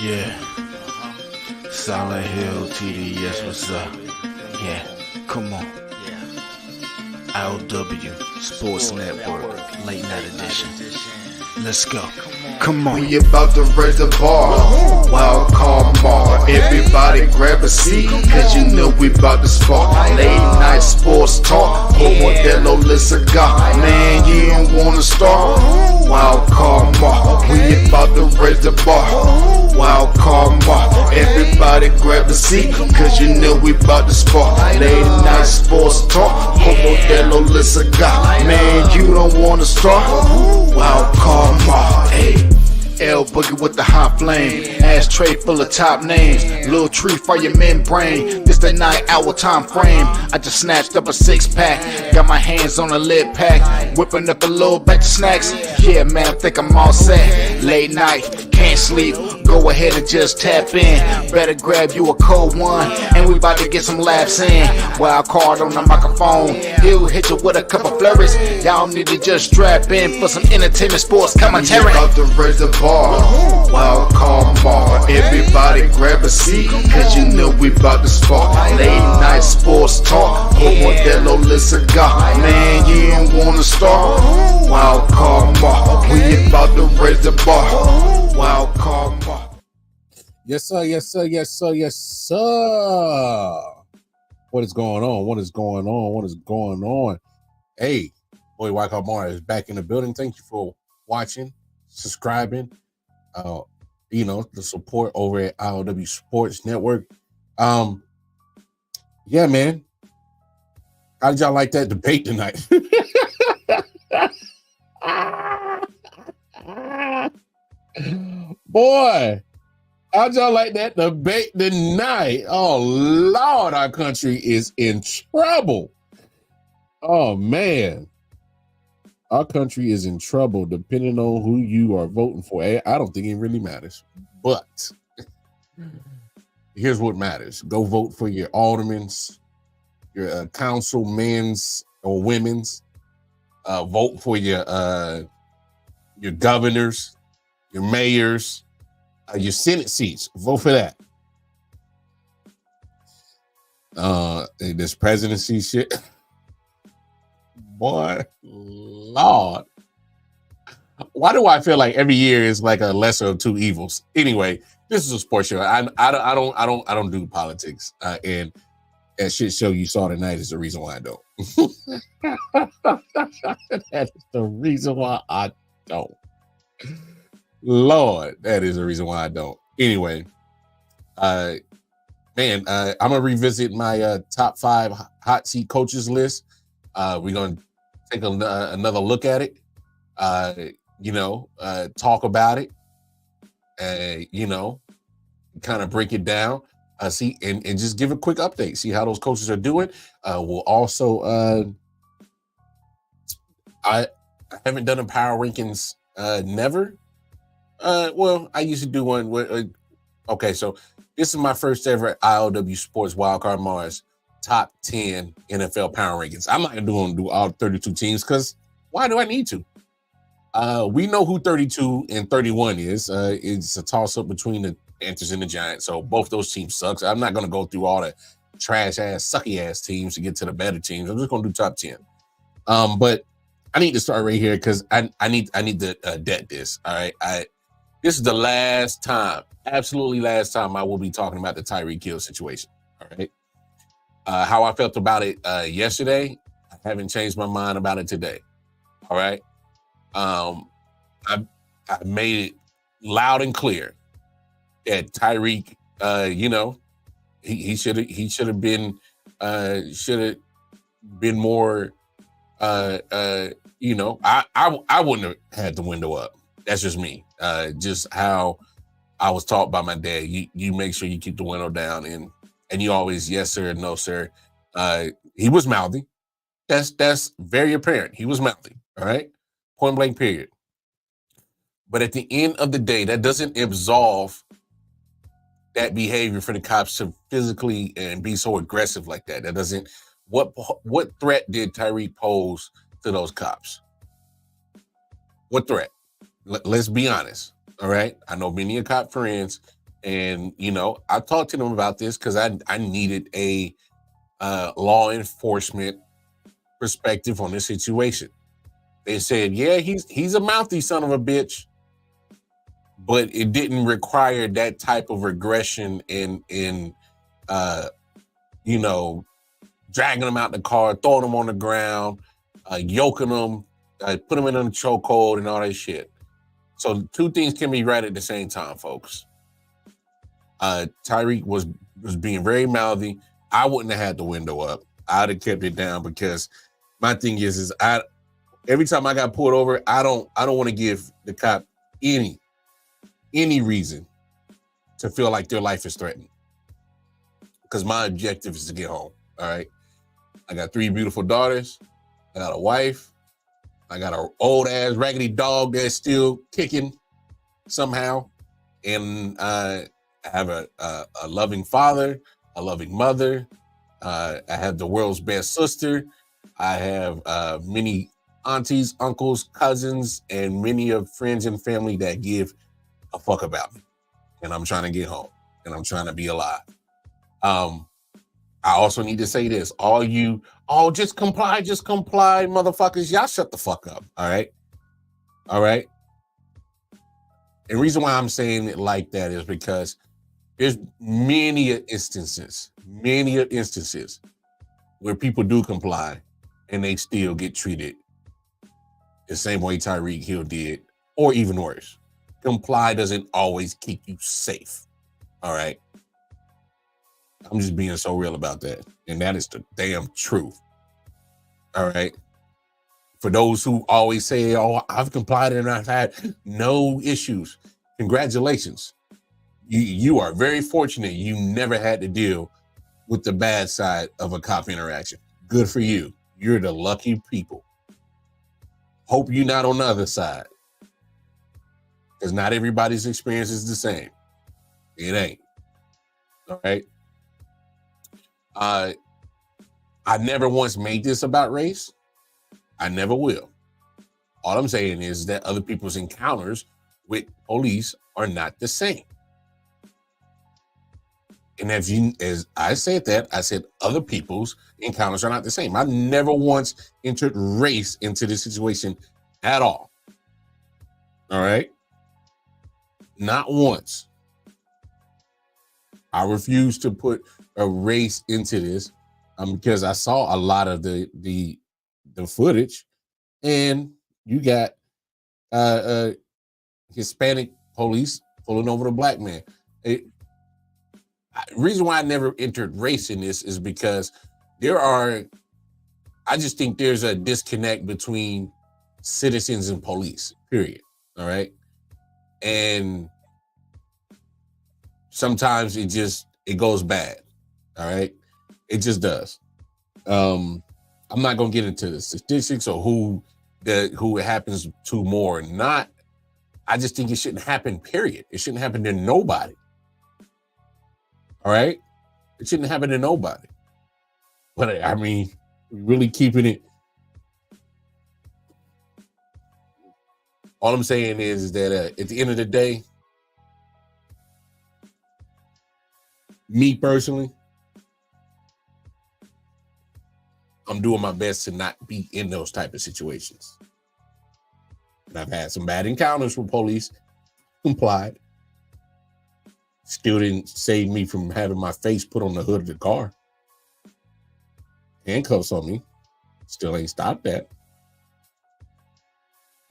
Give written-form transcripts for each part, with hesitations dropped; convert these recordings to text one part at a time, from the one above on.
Yeah, Solid Hill TDS, what's up? Yeah, come on. I.O.W. Sports Network, late night edition. Let's go. Come on. We about to raise the bar. Wild card bar. Everybody grab a seat, cause you know we about to spark. Late night sports talk. Modelo Le Cigar. Man, you don't wanna start. Wild card bar. We about to raise the bar. Wild card bar. Everybody grab a seat, cause you know we about to spark. Late night sports talk. Modelo Le Cigar. Man, you don't wanna start. Wild card bar. Hey. L Boogie with the hot flame, ashtray full of top names, little tree for your membrane. This the 9 hour time frame. I just snatched up a 6-pack, got my hands on a lid pack, whipping up a little batch of snacks. Yeah, man, I think I'm all set. Late night, can't sleep. Go ahead and just tap in. Better grab you a cold one, and we about to get some laughs in. Wild card on the microphone, he'll hit you with a couple flurries. Y'all need to just strap in for some entertainment sports commentary. We about to raise the bar. Wild card bar. Everybody grab a seat, cause you know we about to spark. Late night sports talk. Modelo Le Cigar. Man, you don't wanna start. Wild card bar. We about to raise the bar. Wild card bar. Yes, sir. Yes, sir. Yes, sir. Yes, sir. What is going on? What is going on? What is going on? Hey, boy, Wild Card Bar is back in the building. Thank you for watching, subscribing. The support over at I.O.W. Sports Network. Yeah, man. How did y'all like that debate tonight? Boy, how'd y'all like that debate tonight? Oh, Lord, our country is in trouble. Oh, man. Our country is in trouble depending on who you are voting for. I don't think it really matters. But here's what matters. Go vote for your aldermans, your councilmen's or women's. Vote for your governors, your mayors, your Senate seats. Vote for that. This presidency shit. Boy, Lord. Why do I feel like every year is like a lesser of two evils? Anyway, this is a sports show. I don't do politics. And that shit show you saw tonight is the reason why I don't. That is the reason why I don't. Lord, that is the reason why I don't. Anyway, I'm gonna revisit my top 5 hot seat coaches list. We're gonna take another look at it. Talk about it. Kind of break it down. See and just give a quick update. See how those coaches are doing. We'll also I haven't done a power rankings never. I used to do one with okay, so this is my first ever I.O.W. Sports Wildcard Mars top 10 NFL power rankings. I'm not gonna do all 32 teams because why do I need to? We know who 32 and 31 is. It's a toss-up between the Panthers and the Giants. So both those teams suck. I'm not gonna go through all the trash-ass, sucky-ass teams to get to the better teams. I'm just gonna do top 10. But I need to start right here because I need to debt this. All right. This is the last time, absolutely last time I will be talking about the Tyreek Hill situation. All right. How I felt about it yesterday, I haven't changed my mind about it today. All right. I made it loud and clear that Tyreek, he should have been more. I wouldn't have had the window up. That's just me. Just how I was taught by my dad. You make sure you keep the window down and you always yes sir, no sir. He was mouthy. That's very apparent. He was mouthy. All right, point blank period. But at the end of the day, that doesn't absolve that behavior for the cops to physically and be so aggressive like that. That doesn't. What threat did Tyreek pose to those cops? What threat? Let's be honest. All right. I know many of cop friends. And, you know, I talked to them about this because I needed a law enforcement perspective on this situation. They said, yeah, he's a mouthy son of a bitch, but it didn't require that type of regression in you know, dragging them out the car, throwing them on the ground, yoking them, put them in a chokehold and all that shit. So two things can be right at the same time, folks. Tyreek was being very mouthy. I wouldn't have had the window up. I'd have kept it down because my thing is every time I got pulled over, I don't want to give the cop any reason to feel like their life is threatened. Because my objective is to get home. All right. I got 3 beautiful daughters. I got a wife. I got an old ass raggedy dog that's still kicking somehow. And I have a loving father, a loving mother. I have the world's best sister. I have many aunties, uncles, cousins, and many of friends and family that give a fuck about me. And I'm trying to get home. And I'm trying to be alive. I also need to say this. Just comply, motherfuckers. Y'all shut the fuck up. All right. And the reason why I'm saying it like that is because there's many instances where people do comply and they still get treated the same way Tyreek Hill did, or even worse. Comply doesn't always keep you safe. All right. I'm just being so real about that. And that is the damn truth. All right. For those who always say, oh, I've complied and I've had no issues. Congratulations. You are very fortunate you never had to deal with the bad side of a cop interaction. Good for you. You're the lucky people. Hope you're not on the other side. Because not everybody's experience is the same. It ain't. All right. I never once made this about race. I never will. All I'm saying is that other people's encounters with police are not the same. And as I said that, I said other people's encounters are not the same. I never once entered race into this situation at all. All right? Not once. I refuse to put a race into this because I saw a lot of the footage, and you got Hispanic police pulling over the black man. Reason why I never entered race in this is because I just think there's a disconnect between citizens and police, period. All right. And sometimes it goes bad. All right. It just does. I'm not going to get into the statistics or who it happens to more or not. I just think it shouldn't happen, period. It shouldn't happen to nobody. All right. It shouldn't happen to nobody. But I mean, really keeping it. All I'm saying is that at the end of the day, me personally, I'm doing my best to not be in those type of situations. And I've had some bad encounters with police, complied. Still didn't save me from having my face put on the hood of the car. Handcuffs on me. Still ain't stopped that.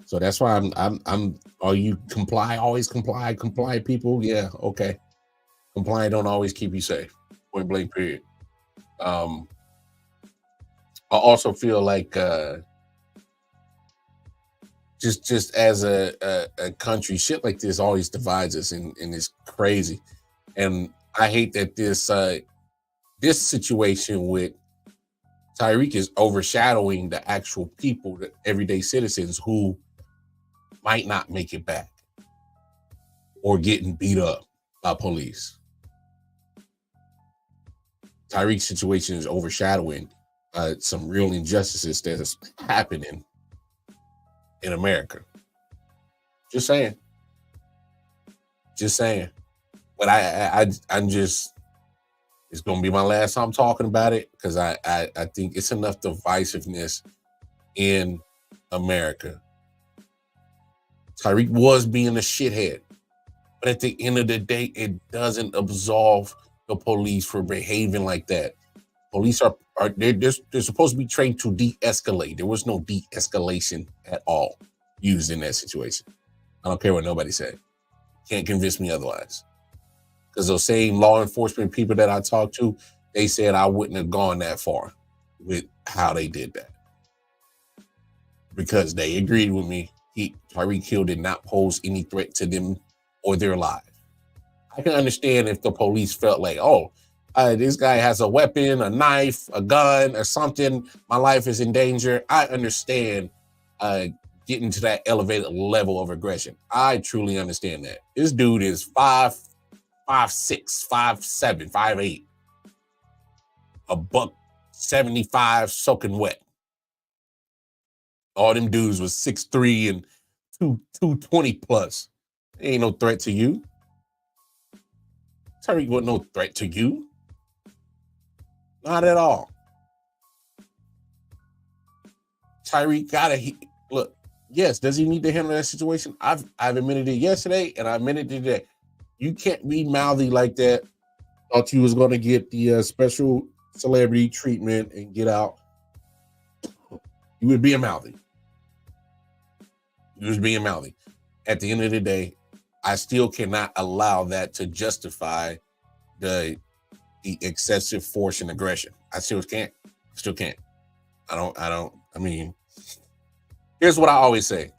So that's why you comply, always comply people. Yeah, okay. Comply don't always keep you safe. Point blank, period. I also feel like just as a country, shit like this always divides us, and it's crazy. And I hate that this situation with Tyreek is overshadowing the actual people, the everyday citizens who might not make it back or getting beat up by police. Tyreek's situation is overshadowing some real injustices that is happening in America. Just saying. but I'm just, it's gonna be my last time talking about it because I think it's enough divisiveness in America. Tyreek was being a shithead, but at the end of the day, it doesn't absolve the police for behaving like that. Police are they're supposed to be trained to de-escalate. There was no de-escalation at all used in that situation. I don't care what nobody said. Can't convince me otherwise. Because those same law enforcement people that I talked to, they said I wouldn't have gone that far with how they did that. Because they agreed with me. Tyreek Hill did not pose any threat to them or their lives. I can understand if the police felt like, oh, this guy has a weapon, a knife, a gun, or something. My life is in danger. I understand getting to that elevated level of aggression. I truly understand that. This dude is 5'6", 5'7", 5'8", $175 soaking wet. All them dudes was 6'3" and 220 plus. Ain't no threat to you. Tyreek wasn't no threat to you. Not at all. Tyreek look. Yes, does he need to handle that situation? I've admitted it yesterday, and I admitted it today. You can't be mouthy like that. Thought you was going to get the special celebrity treatment and get out. You was being mouthy. You was being mouthy. At the end of the day, I still cannot allow that to justify the excessive force and aggression. I still can't. I mean, here's what I always say.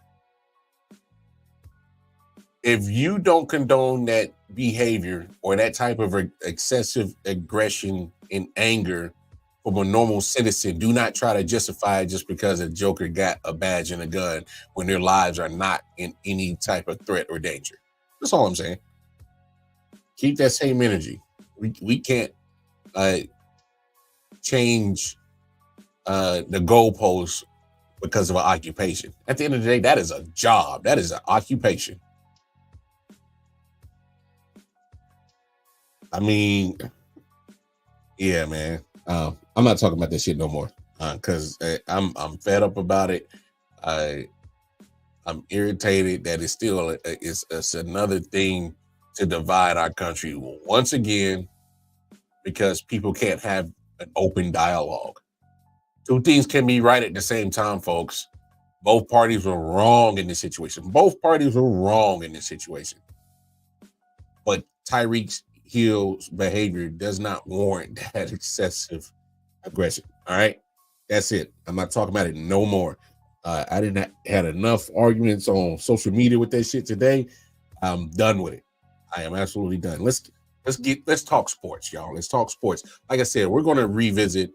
If you don't condone that behavior or that type of excessive aggression and anger from a normal citizen, do not try to justify it just because a joker got a badge and a gun when their lives are not in any type of threat or danger. That's all I'm saying. Keep that same energy. We can't change the goalposts because of an occupation. At the end of the day, that is a job. That is an occupation. I mean, yeah, man. I'm not talking about this shit no more because I'm fed up about it. I'm irritated that it's still it's another thing to divide our country once again because people can't have an open dialogue. Two things can be right at the same time, folks. Both parties were wrong in this situation. But Tyreek Hill's behavior does not warrant that excessive aggression. All right? That's it. I'm not talking about it no more. I didn't had enough arguments on social media with that shit today. I'm done with it. I am absolutely done. Let's talk sports, y'all. Let's talk sports. Like I said, we're going to revisit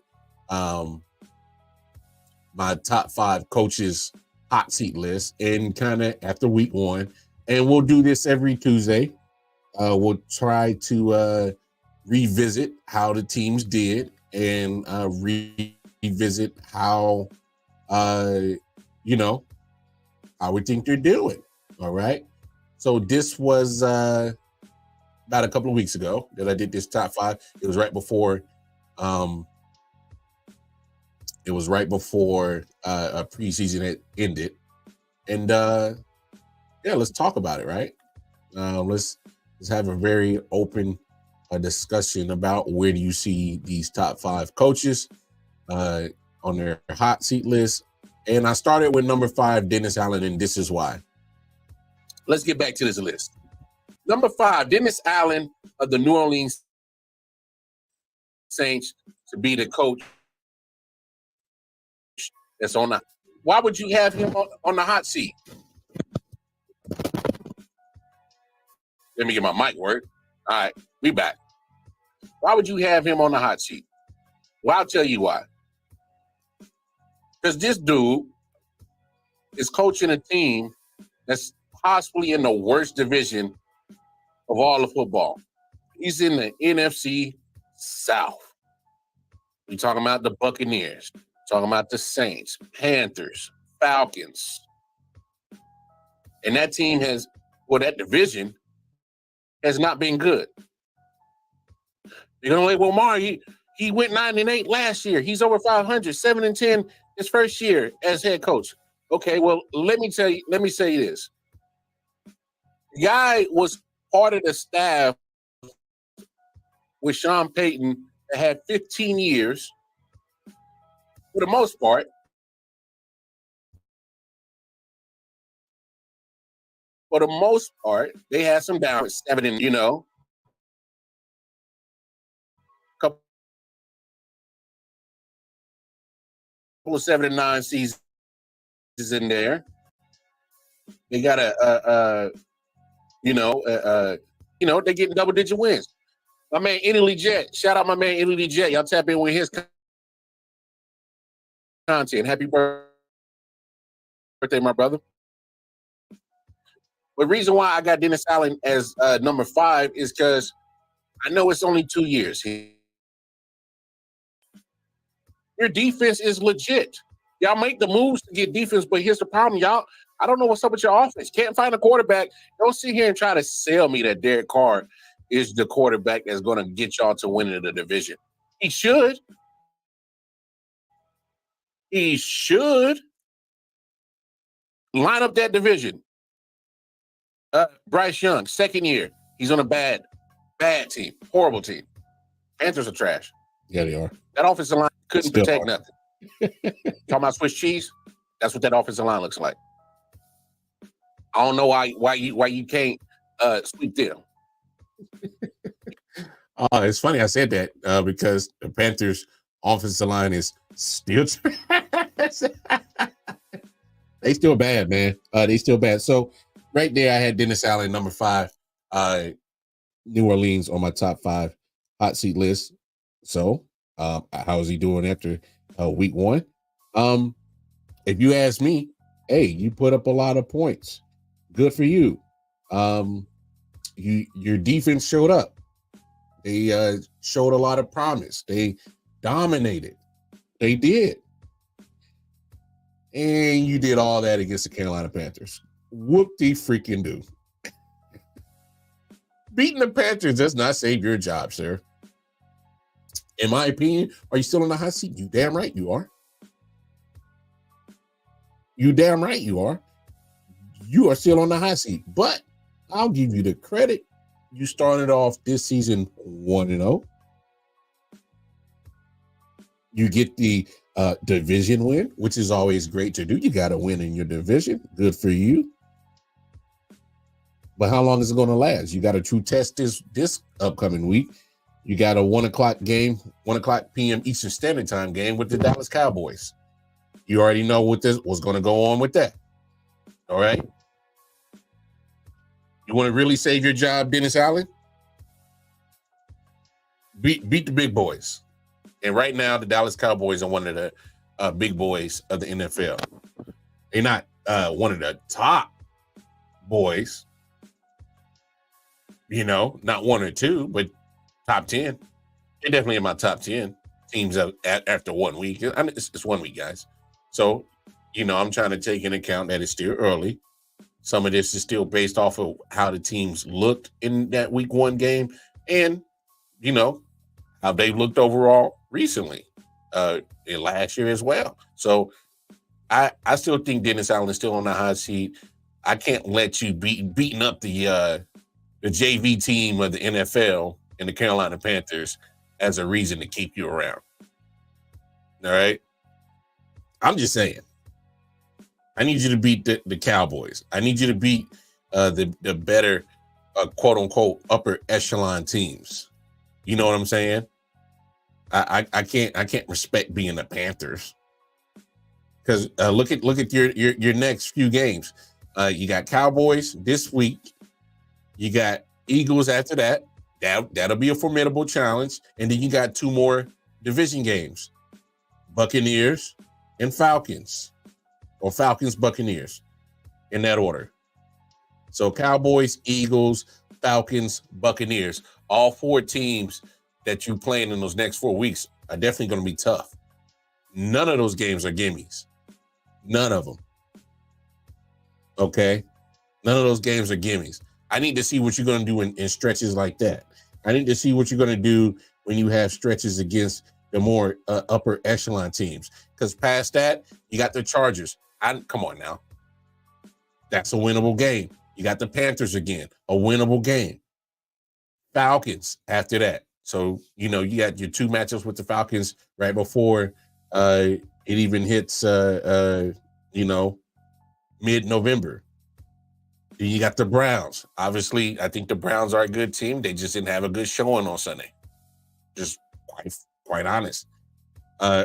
my top 5 coaches hot seat list and kind of after week 1, and we'll do this every Tuesday. We'll try to revisit how the teams did and revisit how how we think they're doing. All right. So this was about a couple of weeks ago that I did this top 5. It was right before a preseason had ended. And let's talk about it, right? Let's have a very open discussion about where do you see these top 5 coaches on their hot seat list. And I started with number 5, Dennis Allen, and this is why. Let's get back to this list. Number 5, Dennis Allen of the New Orleans Saints to be the coach that's on the. Why would you have him on the hot seat? Let me get my mic work. All right, we back. Why would you have him on the hot seat? Well, I'll tell you why. Because this dude is coaching a team that's possibly in the worst division of all of football. He's in the NFC South. We're talking about the Buccaneers, talking about the Saints, Panthers, Falcons. And that team that division has not been good. You're gonna like, well, Mar, he went 9-8 last year. He's over 500, 7-10 his first year as head coach. Okay, well, let me say this. The guy was part of the staff with Sean Payton that had 15 years. For the most part, they had some down at 7 and couple of 7-9 seasons in there. They got they're getting double-digit wins. My man Italy Jet, shout out my man Italy Jet. Y'all tap in with his content. Happy birthday, my brother. The reason why I got Dennis Allen as number 5 is because I know it's only 2 years. Your defense is legit. Y'all make the moves to get defense, but here's the problem, y'all. I don't know what's up with your offense. Can't find a quarterback. Don't sit here and try to sell me that Derek Carr is the quarterback that's going to get y'all to winning the division. He should. He should. Line up that division. Bryce Young, second year. He's on a bad team. Horrible team. Panthers are trash. Yeah, they are. That offensive line couldn't protect nothing. Talking about Swiss cheese? That's what that offensive line looks like. I don't know why you can't sweep them. It's funny I said that because the Panthers' offensive line is still trash. They still bad, man. They still bad. So right there, I had Dennis Allen, number 5, New Orleans on my top 5 hot seat list. So how is he doing after week 1? If you ask me, hey, you put up a lot of points. Good for you. Your defense showed up. They showed a lot of promise. They dominated. They did. And you did all that against the Carolina Panthers. Whoop-de-freaking-do. Beating the Panthers does not save your job, sir. In my opinion, are you still in the hot seat? You damn right you are. You damn right you are. You are still on the hot seat. But I'll give you the credit. You started off this season 1-0. You get the division win, which is always great to do. You got to win in your division. Good for you. But how long is it going to last? You got a true test this upcoming week. You got a 1 o'clock game, 1 o'clock p.m. Eastern Standard Time game with the Dallas Cowboys. You already know what's going to go on with that. All right. You want to really save your job, Dennis Allen? Beat the big boys. And right now, the Dallas Cowboys are one of the big boys of the NFL. They're not one of the top boys. Not 1 or 2, but top 10. They're definitely in my top 10 teams after 1 week. I mean, it's 1 week, guys. So, I'm trying to take into account that it's still early. Some of this is still based off of how the teams looked in that week 1 game and, how they looked overall recently in last year as well. So I still think Dennis Allen is still on the hot seat. I can't let you beating up the JV team of the NFL and the Carolina Panthers as a reason to keep you around. All right? I'm just saying. I need you to beat the Cowboys. I need you to beat the better, quote unquote, upper echelon teams. You know what I'm saying? I can't respect being the Panthers because look at your next few games. You got Cowboys this week. You got Eagles after that. That'll be a formidable challenge, and then you got 2 more division games: Buccaneers and Falcons, or Falcons-Buccaneers, in that order. So Cowboys, Eagles, Falcons, Buccaneers, all 4 teams that you playing in those next 4 weeks are definitely going to be tough. None of those games are gimmies. None of them. Okay? None of those games are gimmies. I need to see what you're going to do in stretches like that. I need to see what you're going to do when you have stretches against the more upper echelon teams. Because past that, you got the Chargers. Come on now. That's a winnable game. You got the Panthers again, a winnable game. Falcons after that. So, you got your 2 matchups with the Falcons right before it even hits, mid-November. Then you got the Browns. Obviously, I think the Browns are a good team. They just didn't have a good showing on Sunday. Just quite honest.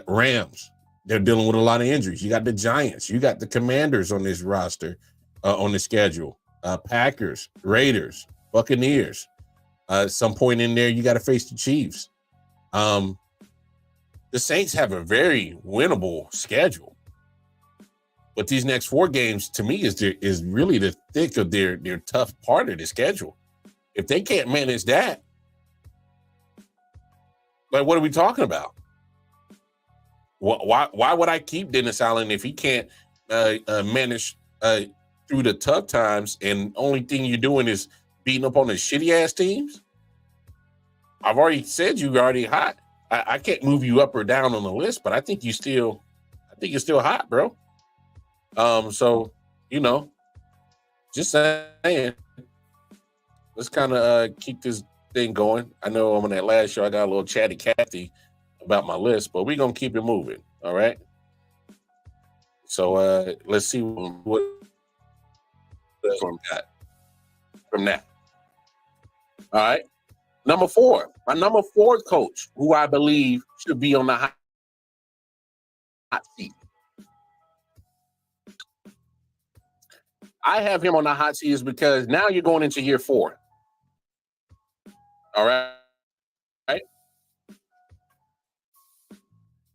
Rams, they're dealing with a lot of injuries. You got the Giants. You got the Commanders on this roster, on the schedule. Packers, Raiders, Buccaneers. At some point in there, you got to face the Chiefs. The Saints have a very winnable schedule. But these next 4 games, to me, is really the thick of their tough part of the schedule. If they can't manage that, like, what are we talking about? Why would I keep Dennis Allen if he can't manage through the tough times, and only thing you're doing is beating up on the shitty ass teams? I've already said you're already hot. I can't move you up or down on the list, but I think you're still hot, bro. So, just saying, let's kind of keep this thing going. I know on that last show I got a little chatty Cathy about my list, but we're gonna keep it moving. All right. So let's see what from that. All right. Number 4, my number 4 coach, who I believe should be on the hot seat. I have him on the hot seat is because now you're going into year 4. All right. Right.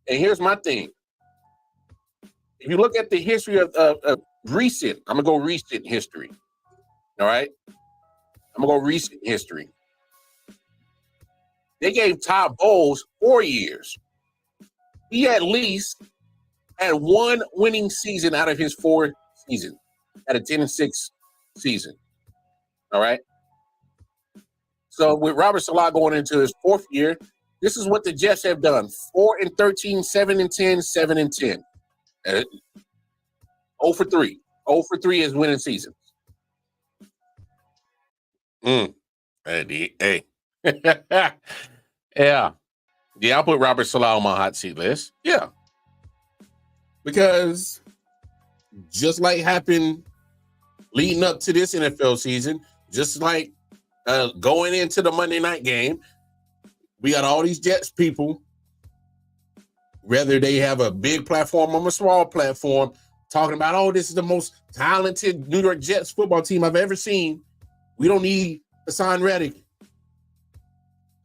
And here's my thing. If you look at the history of recent, I'm going to go recent history. All right. I'm going to go recent history. They gave Todd Bowles 4 years. He at least had 1 winning season out of his 4 seasons. At a 10-6 season. All right. So with Robert Saleh going into his 4th year, this is what the Jets have done: 4-13, 7-10, 7-10. 0 for 3. 0 for 3 is winning seasons. Hey. Yeah. I'll put Robert Saleh on my hot seat list. Yeah. Because just like happened leading up to this NFL season, just like going into the Monday night game, we got all these Jets people, whether they have a big platform or a small platform, talking about, oh, this is the most talented New York Jets football team I've ever seen. We don't need Hassan Reddick.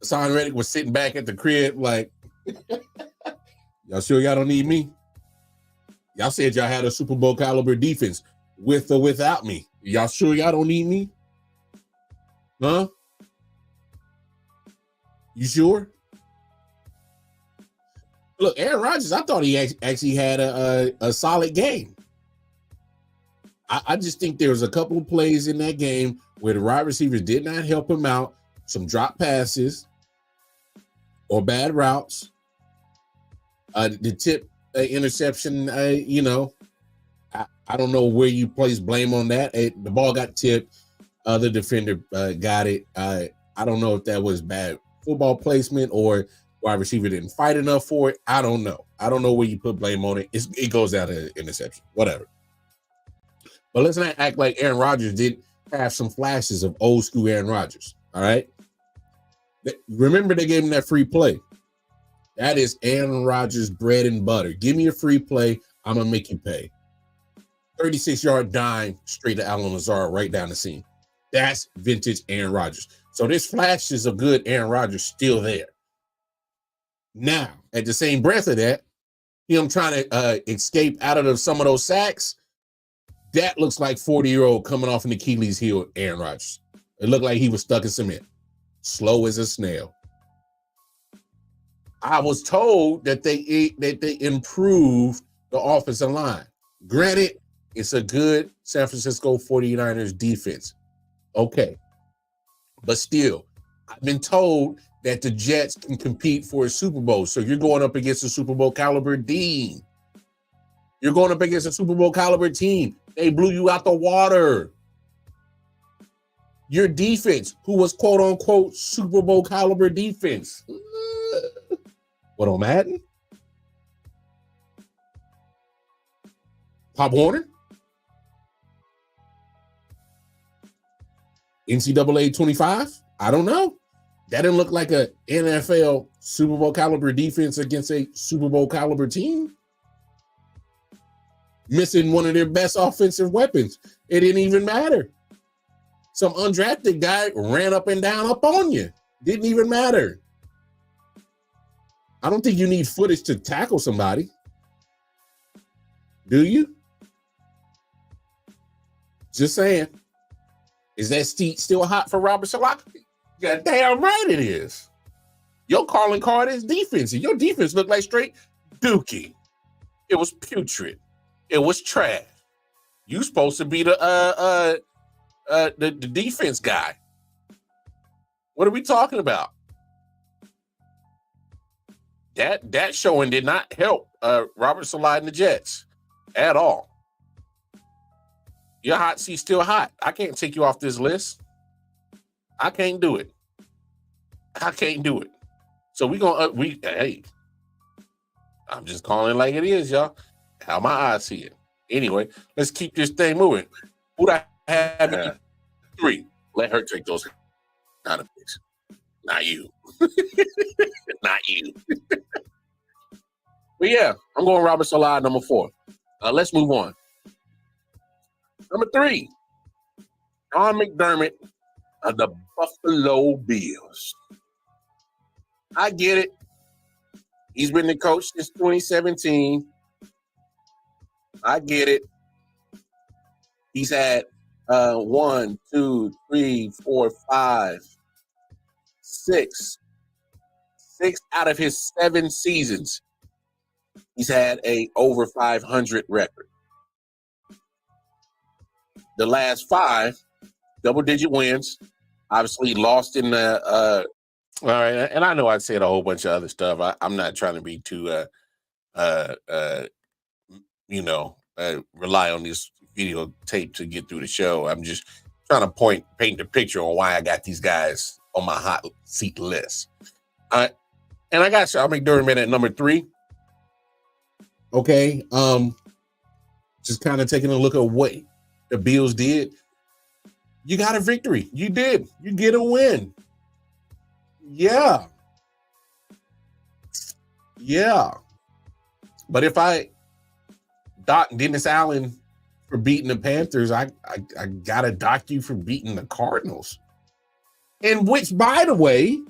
Hassan Reddick was sitting back at the crib like, y'all sure y'all don't need me? Y'all said y'all had a Super Bowl caliber defense with or without me. Y'all sure y'all don't need me? Huh? You sure? Look, Aaron Rodgers, I thought he actually had a solid game. I just think there was a couple of plays in that game where the wide receivers did not help him out. Some drop passes or bad routes. The tip interception, I don't know where you place blame on that. The ball got tipped. The defender got it. I don't know if that was bad football placement or wide receiver didn't fight enough for it. I don't know. I don't know where you put blame on it. It goes down to interception, whatever. But let's not act like Aaron Rodgers did have some flashes of old school Aaron Rodgers. All right. Remember, they gave him that free play. That is Aaron Rodgers' bread and butter. Give me a free play. I'm going to make you pay. 36-yard dime straight to Allen Lazard right down the seam. That's vintage Aaron Rodgers. So there's flashes of good Aaron Rodgers still there. Now, at the same breath of that, him trying to escape out of some of those sacks, that looks like 40-year-old coming off an Achilles heel Aaron Rodgers. It looked like he was stuck in cement. Slow as a snail. I was told that they improved the offensive line. Granted, it's a good San Francisco 49ers defense. Okay. But still, I've been told that the Jets can compete for a Super Bowl. So you're going up against a Super Bowl caliber team. You're going up against a Super Bowl caliber team. They blew you out the water. Your defense, who was quote unquote Super Bowl caliber defense. What on Madden? Pop Warner? NCAA 25? I don't know. That didn't look like a NFL Super Bowl caliber defense against a Super Bowl caliber team. Missing one of their best offensive weapons. It didn't even matter. Some undrafted guy ran up and down up on you. Didn't even matter. I don't think you need footage to tackle somebody. Do you? Just saying. Is that seat still hot for Robert Saleh? Yeah, damn right it is. Your calling card is defense, and your defense looked like straight dookie. It was putrid. It was trash. You supposed to be the defense guy. What are we talking about? That showing did not help Robert Saleh and the Jets at all. Your hot seat's still hot. I can't take you off this list. I can't do it. So hey, I'm just calling it like it is, y'all. How my eyes see it. Anyway, let's keep this thing moving. Who'd I have in 3? Let her take those kind of picks. Not you. Not you. But yeah, I'm going Robert Saleh, number 4. Let's move on. Number 3, Sean McDermott of the Buffalo Bills. I get it. He's been the coach since 2017. I get it. He's had 1, 2, 3, 4, 5, 6 out of his 7 seasons. He's had a over 500 record. The last 5, double-digit wins. Obviously, lost in the. All right, and I know I said a whole bunch of other stuff. I'm not trying to be too, rely on this videotape to get through the show. I'm just trying to paint the picture on why I got these guys on my hot seat list. And I got Sean McDermott at number 3. Okay, just kind of taking a look at what the Bills did. You got a victory. You did. You get a win. Yeah. But if I dock Dennis Allen for beating the Panthers, I gotta dock you for beating the Cardinals. And which, by the way,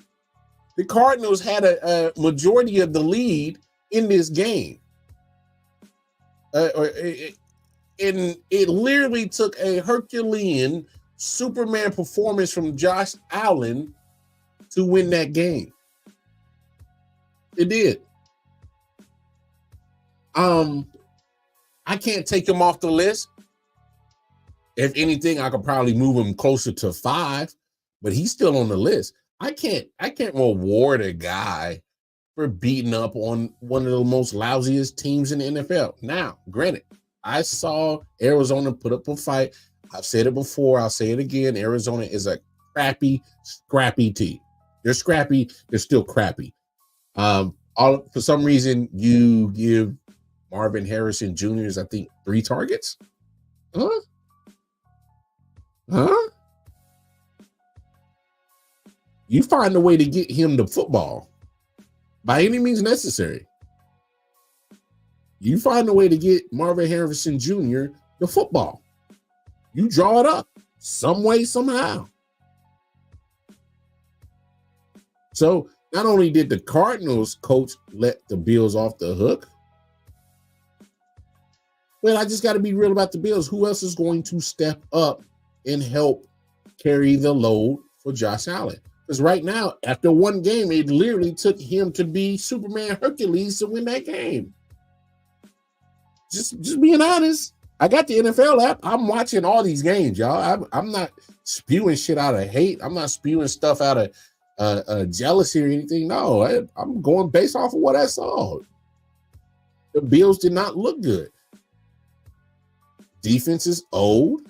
the Cardinals had a majority of the lead in this game. And it literally took a Herculean Superman performance from Josh Allen to win that game. It did. I can't take him off the list. If anything, I could probably move him closer to 5, but he's still on the list. I can't reward a guy for beating up on one of the most lousiest teams in the NFL. Now, granted, I saw Arizona put up a fight. I've said it before. I'll say it again. Arizona is a crappy, scrappy team. They're scrappy. They're still crappy. For some reason, you give Marvin Harrison Jr.'s, I think, 3 targets. Huh? You find a way to get him the football by any means necessary. You find a way to get Marvin Harrison Jr. the football. You draw it up some way, somehow. So not only did the Cardinals coach let the Bills off the hook, well, I just got to be real about the Bills. Who else is going to step up and help carry the load for Josh Allen? Because right now, after one game, it literally took him to be Superman Hercules to win that game. Just being honest. I got the NFL app. I'm watching all these games, y'all. I'm not spewing shit out of hate. I'm not spewing stuff out of jealousy or anything. No, I'm going based off of what I saw. The Bills did not look good. Defense is old.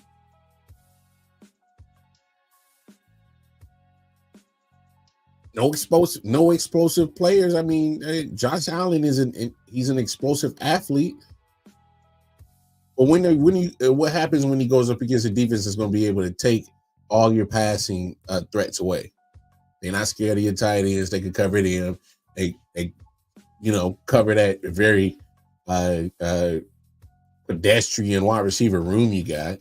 No explosive players. I mean, Josh Allen he's an explosive athlete. But what happens when he goes up against a defense that's going to be able to take all your passing threats away? They're not scared of your tight ends. They can cover them. They cover that very pedestrian wide receiver room you got.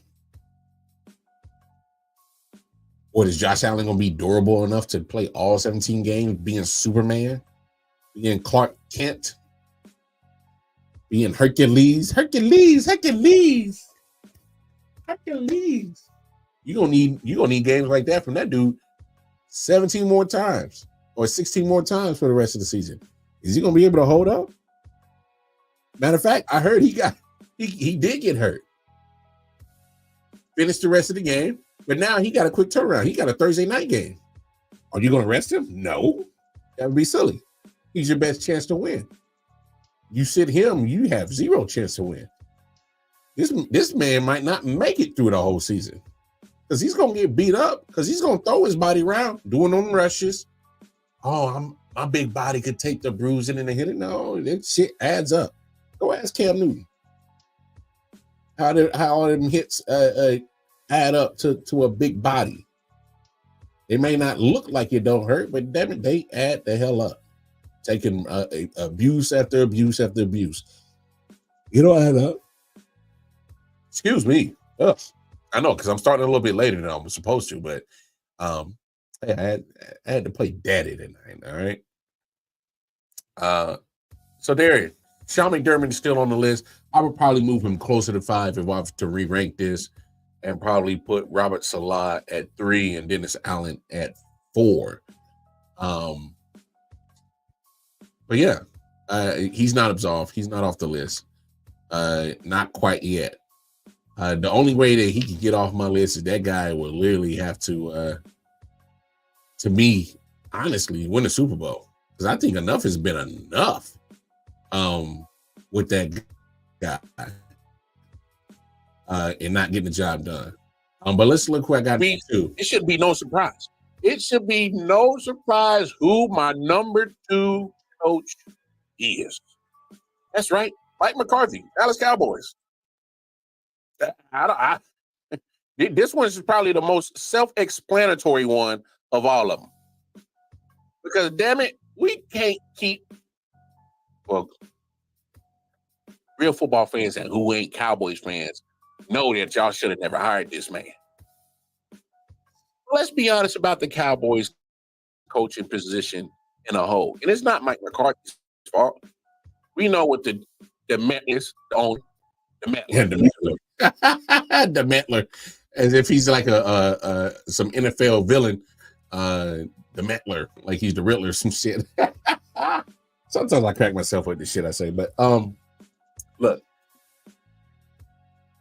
What is Josh Allen going to be durable enough to play all 17 games, being Superman, being Clark Kent, being Hercules? You're gonna need games like that from that dude 17 more times or 16 more times for the rest of the season. Is he gonna be able to hold up? Matter of fact, I heard he did get hurt. Finished the rest of the game, but now he got a quick turnaround. He got a Thursday night game. Are you gonna rest him? No, that would be silly. He's your best chance to win. You sit him, you have zero chance to win. This man might not make it through the whole season because he's gonna get beat up because he's gonna throw his body around, doing them rushes. Oh, my big body could take the bruising and the hitting. No, that shit adds up. Go ask Cam Newton how all them hits add up to a big body. They may not look like it don't hurt, but damn it, they add the hell up. Taking abuse after abuse after abuse. You don't add up. Excuse me. Ugh. I know, because I'm starting a little bit later than I'm supposed to, but hey, I had to play daddy tonight, all right? So there, Sean McDermott is still on the list. I would probably move him closer to 5 if I was to re-rank this, and probably put Robert Salah at 3 and Dennis Allen at 4. But yeah, he's not absolved. He's not off the list. Not quite yet. The only way that he can get off my list is that guy will literally have to me, honestly, win the Super Bowl. Because I think enough has been enough with that guy and not getting the job done. But let's look who I got. Me too. It should be no surprise. It should be no surprise who my number 2 coach is. That's right, Mike McCarthy, Dallas Cowboys. This one is probably the most self-explanatory one of all of them. Because damn it, we can't keep real football fans and who ain't Cowboys fans know that y'all should have never hired this man. Let's be honest about the Cowboys coaching position in a whole. And it's not Mike McCarthy's fault. We know what the Met is, the owner. The Met. Yeah, the Metler. The Metler. As if he's like some NFL villain. The Metler. Like he's the Riddler or some shit. Sometimes I crack myself with the shit I say. But look.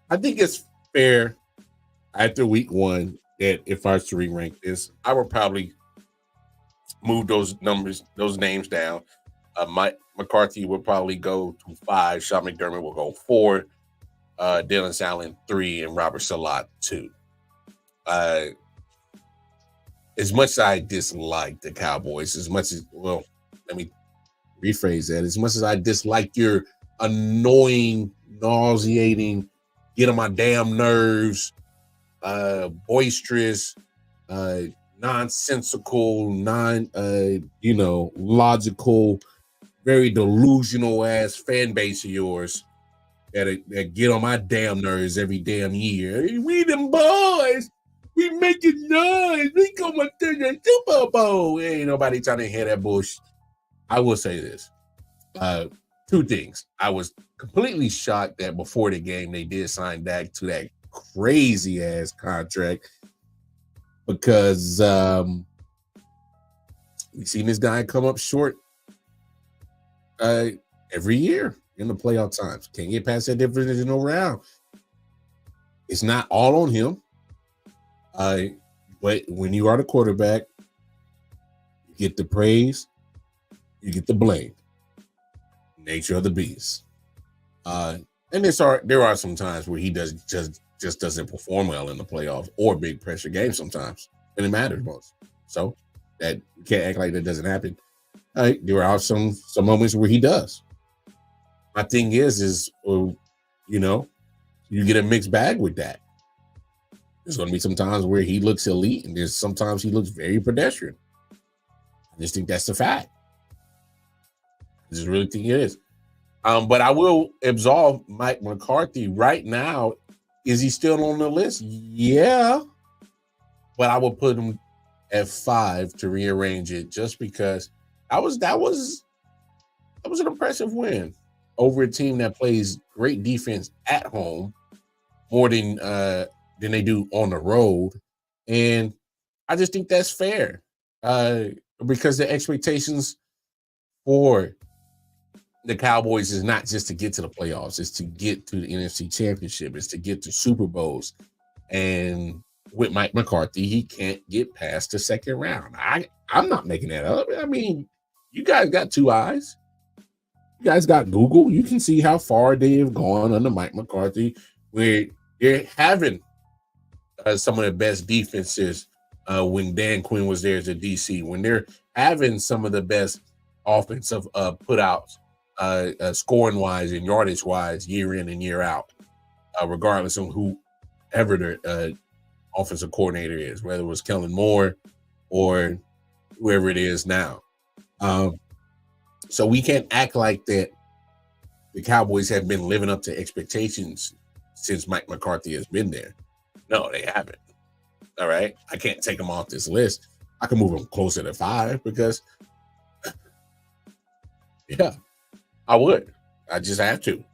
I think it's fair after week 1 that if I was to re-rank this, I would probably move those names down. Mike McCarthy would probably go to 5. Sean McDermott will go 4. Dennis Allen 3, and Robert Salah 2. As much as I dislike the Cowboys, let me rephrase that. As much as I dislike your annoying, nauseating, get on my damn nerves, boisterous, nonsensical, logical, very delusional ass fan base of yours that get on my damn nerves every damn year. Hey, we them boys, we making noise. We going to the Super Bowl. Ain't nobody trying to hear that bullshit. I will say this. 2 things. I was completely shocked that before the game they did sign Dak to that crazy ass contract because we've seen this guy come up short every year in the playoff times. Can't get past that divisional round. It's not all on him. But when you are the quarterback, you get the praise, you get the blame. Nature of the beast. And there are some times where he just doesn't perform well in the playoffs or big pressure games sometimes, and it matters most. So that you can't act like that doesn't happen. There are some moments where he does. My thing is you get a mixed bag with that. There's going to be some times where he looks elite, and there's sometimes he looks very pedestrian. I just think that's the fact. I just really think it is. But I will absolve Mike McCarthy right now. Is he still on the list? Yeah. But I will put him at 5 to rearrange it just because that was an impressive win over a team that plays great defense at home more than they do on the road. And I just think that's fair because the expectations for the Cowboys is not just to get to the playoffs, it's to get to the NFC Championship, it's to get to Super Bowls. And with Mike McCarthy, he can't get past the second round. I'm not making that up. I mean, you guys got 2 eyes. You guys got Google. You can see how far they have gone under Mike McCarthy, where they're having some of the best defenses when Dan Quinn was there as a DC, when they're having some of the best offensive putouts, scoring wise and yardage wise, year in and year out, regardless of whoever their offensive coordinator is, whether it was Kellen Moore or whoever it is now. So we can't act like that the Cowboys have been living up to expectations since Mike McCarthy has been there. No, they haven't. All right. I can't take them off this list. I can move them closer to 5 because, yeah, I would. I just have to.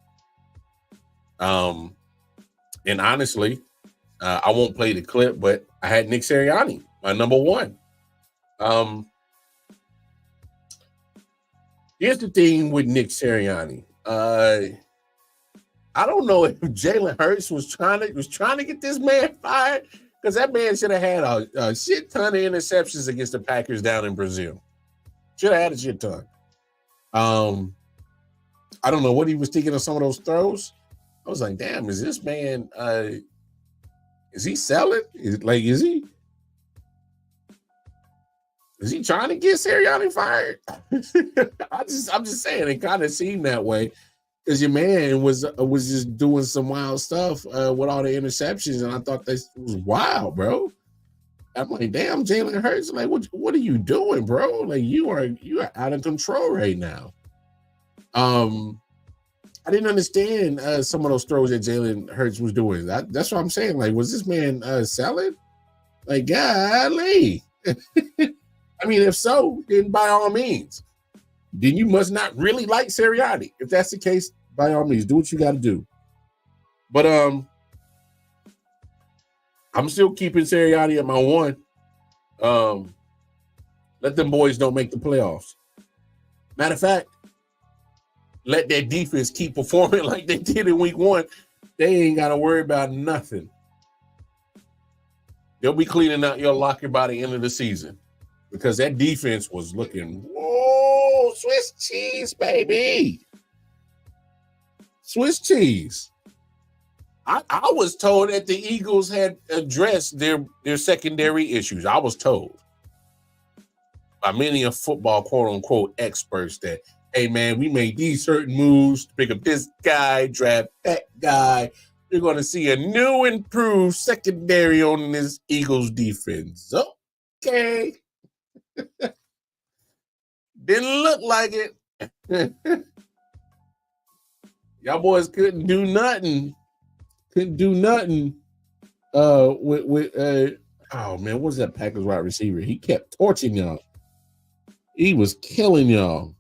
And honestly, I won't play the clip, but I had Nick Sirianni, my number 1. Here's the thing with Nick Sirianni. I don't know if Jalen Hurts was trying to get this man fired, because that man should have had a shit ton of interceptions against the Packers down in Brazil. Should have had a shit ton. I don't know what he was thinking of some of those throws. I was like, damn, is this man is he selling? Is he trying to get Sirianni fired? I'm just saying, it kind of seemed that way because your man was just doing some wild stuff with all the interceptions, and I thought this was wild, bro. I'm like, damn, Jalen Hurts, like, what are you doing, bro? Like, you are out of control right now. I didn't understand some of those throws that Jalen Hurts was doing. That's what I'm saying. Like, was this man selling? Like, golly. I mean, if so, then by all means. Then you must not really like Sirianni. If that's the case, by all means, do what you got to do. But I'm still keeping Sirianni at my 1. Let them boys don't make the playoffs. Matter of fact, let that defense keep performing like they did in week 1. They ain't got to worry about nothing. They'll be cleaning out your locker by the end of the season because that defense was looking, whoa, Swiss cheese, baby. Swiss cheese. I was told that the Eagles had addressed their secondary issues. I was told by many of football, quote unquote, experts that, hey, man, we made these certain moves to pick up this guy, draft that guy. You're going to see a new, improved secondary on this Eagles defense. Okay. Didn't look like it. Y'all boys couldn't do nothing. With oh, man, what was that Packers wide receiver? He kept torching y'all. He was killing y'all.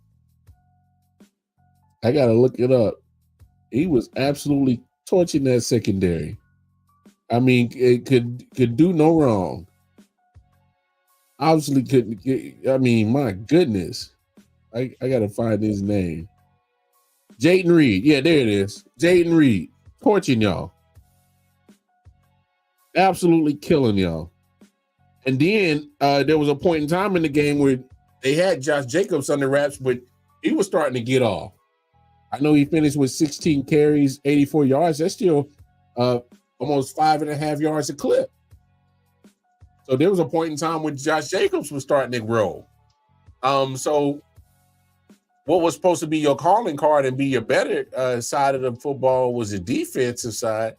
I gotta look it up. He was absolutely torching that secondary. I mean, it could do no wrong. Obviously couldn't. I mean, my goodness. I gotta find his name. Jayden Reed. Yeah, there it is. Jayden Reed torching y'all. absolutely killing y'all. And then there was a point in time in the game where they had Josh Jacobs under wraps, but he was starting to get off. I know he finished with 16 carries, 84 yards. That's still almost 5.5 yards a clip. So there was a point in time when Josh Jacobs was starting to grow. So what was supposed to be your calling card and be your better side of the football was the defensive side.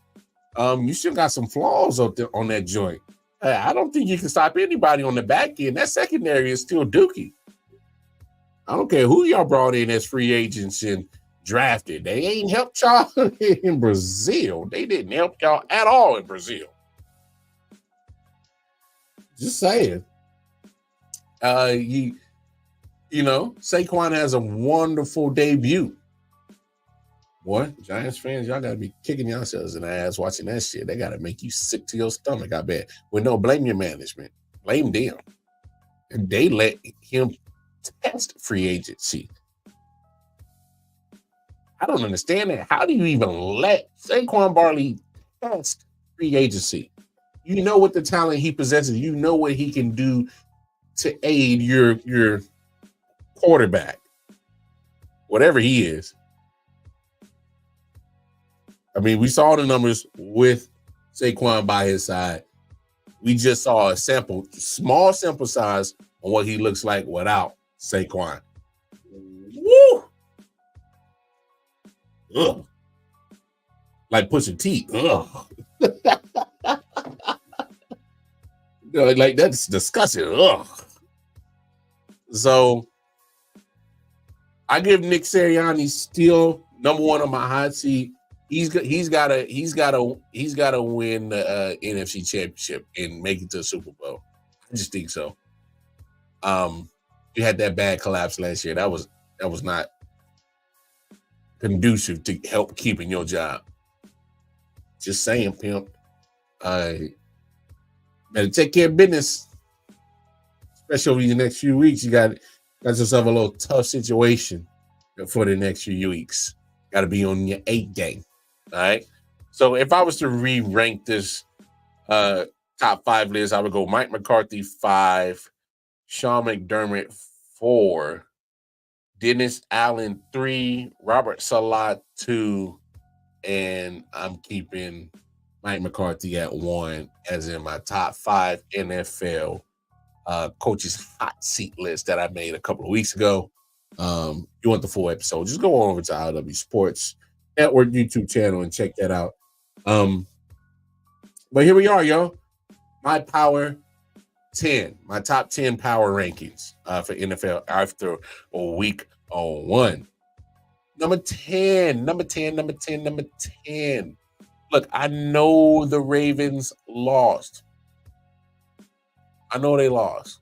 You still got some flaws up there on that joint. I don't think you can stop anybody on the back end. That secondary is still dookie. I don't care who y'all brought in as free agents and drafted. They ain't helped y'all in Brazil. They didn't help y'all at all in Brazil. Just saying. You know, Saquon has a wonderful debut. Boy, Giants fans, y'all got to be kicking yourselves in the ass watching that shit. They got to make you sick to your stomach, I bet. Well, no, blame your management. Blame them. And they let him test free agency. I don't understand that. How do you even let Saquon Barkley test free agency? You know what the talent he possesses. You know what he can do to aid your quarterback, whatever he is. I mean, we saw the numbers with Saquon by his side. We just saw a small sample size on what he looks like without Saquon. Woo! Ugh. Like pushing teeth. Ugh. Like that's disgusting. Ugh. So I give Nick Sirianni still number one on my hot seat. He's got to win the NFC Championship and make it to the Super Bowl. I just think so. You had that bad collapse last year. That was not conducive to help keeping your job. Just saying, pimp. Better take care of business, especially over the next few weeks. You got yourself a little tough situation for the next few weeks. Got to be on your 8 game. All right. So if I was to re-rank this top 5 list, I would go Mike McCarthy 5, Sean McDermott 4, Dennis Allen 3, Robert Salah 2, and I'm keeping Mike McCarthy at 1 as in my top 5 NFL coaches hot seat list that I made a couple of weeks ago. You want the full episode, just go over to I.O.W Sports Network YouTube channel and check that out. But here we are, yo. My power 10, my top 10 power rankings for NFL after a week on 1. Number 10. Look, I know the Ravens lost. I know they lost.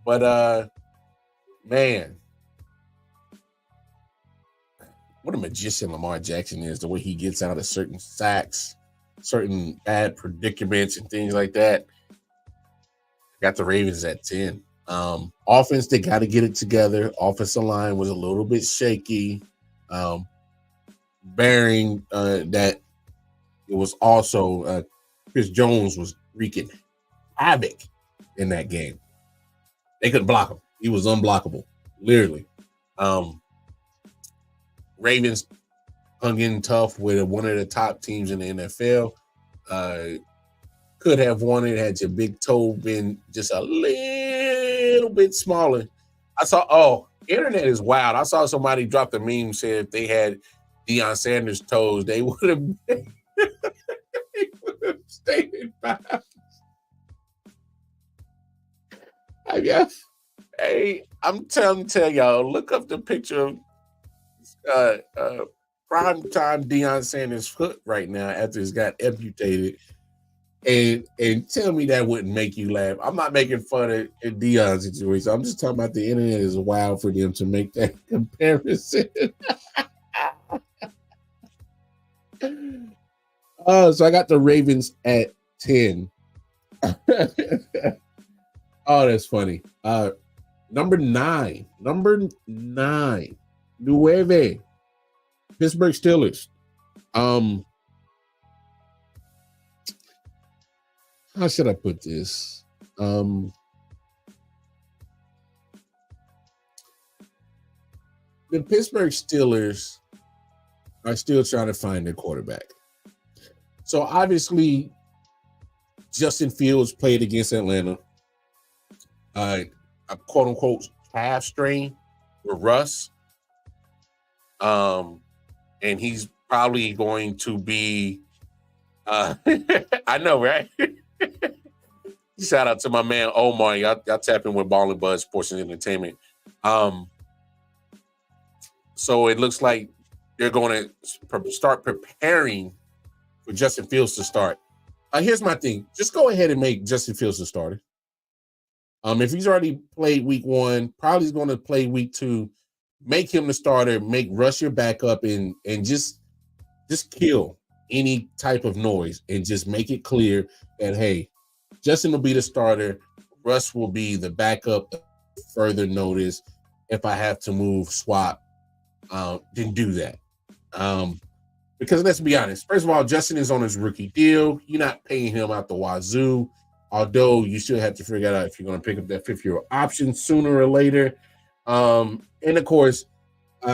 But man, what a magician Lamar Jackson is, the way he gets out of certain sacks, certain bad predicaments and things like that. Got the Ravens at 10. Offense, they got to get it together. Offensive line was a little bit shaky. Bearing that it was also Chris Jones was wreaking havoc in that game. They couldn't block him. He was unblockable, literally. Ravens hung in tough with one of the top teams in the NFL. Could have won it had your big toe been just a little bit smaller. Internet is wild. I saw somebody drop the meme said if they had Deion Sanders' toes, they would have stayed in bounds. I guess. Hey, I'm telling y'all, look up the picture of prime time Deion Sanders' foot right now after it's got amputated, and tell me that wouldn't make you laugh. I'm not making fun of Deion's situation. I'm just talking about the internet is wild for them to make that comparison. So I got the Ravens at 10. Oh, that's funny. Number 9. Nueve. Pittsburgh Steelers. how should I put this? The Pittsburgh Steelers are still trying to find their quarterback. So obviously, Justin Fields played against Atlanta. A quote unquote calf strain with Russ. And he's probably going to be I know, right? Shout out to my man Omar. Y'all tap in with Ball and Buzz Sports and Entertainment. So it looks like they're going to start preparing for Justin Fields to start. Here's my thing. Just go ahead and make Justin Fields the starter. If he's already played week 1, probably he's going to play week 2. Make him the starter. Make Russ your backup and just kill any type of noise and just make it clear that, hey, Justin will be the starter. Russ will be the backup. Further notice, if I have to move, swap, then do that. Because let's be honest. First of all, Justin is on his rookie deal. You're not paying him out the wazoo. Although you still have to figure out if you're going to pick up that 5th-year option sooner or later. And of course,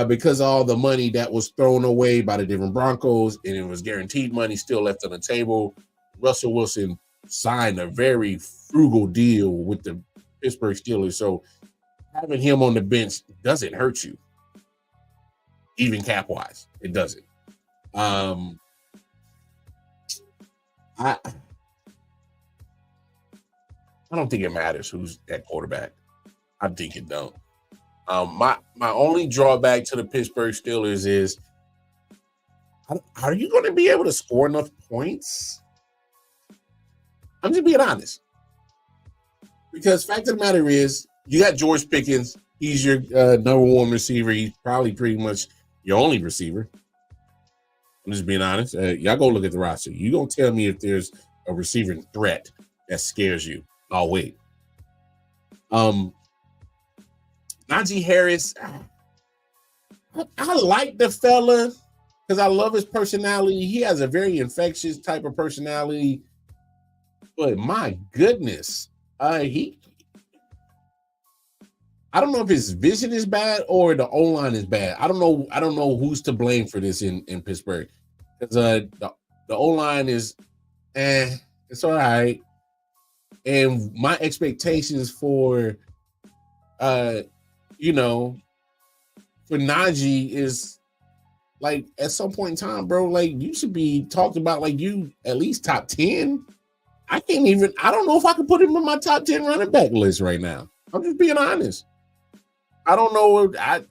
because all the money that was thrown away by the different Broncos and it was guaranteed money still left on the table, Russell Wilson signed a very frugal deal with the Pittsburgh Steelers. So having him on the bench doesn't hurt you, even cap-wise. It doesn't. I don't think it matters who's at quarterback. I think it don't. My only drawback to the Pittsburgh Steelers is, are you going to be able to score enough points? I'm just being honest. Because fact of the matter is, you got George Pickens. He's your number 1 receiver. He's probably pretty much your only receiver. I'm just being honest. Y'all go look at the roster. You gonna tell me if there's a receiving threat that scares you. I'll wait. Najee Harris, I like the fella because I love his personality. He has a very infectious type of personality. But my goodness, I don't know if his vision is bad or the O-line is bad. I don't know who's to blame for this in Pittsburgh. Because the O-line is, it's all right. And my expectations for, for Najee is like at some point in time, bro, like you should be talked about like you at least top 10. I don't know if I can put him in my top 10 running back list right now. I'm just being honest. I don't know. I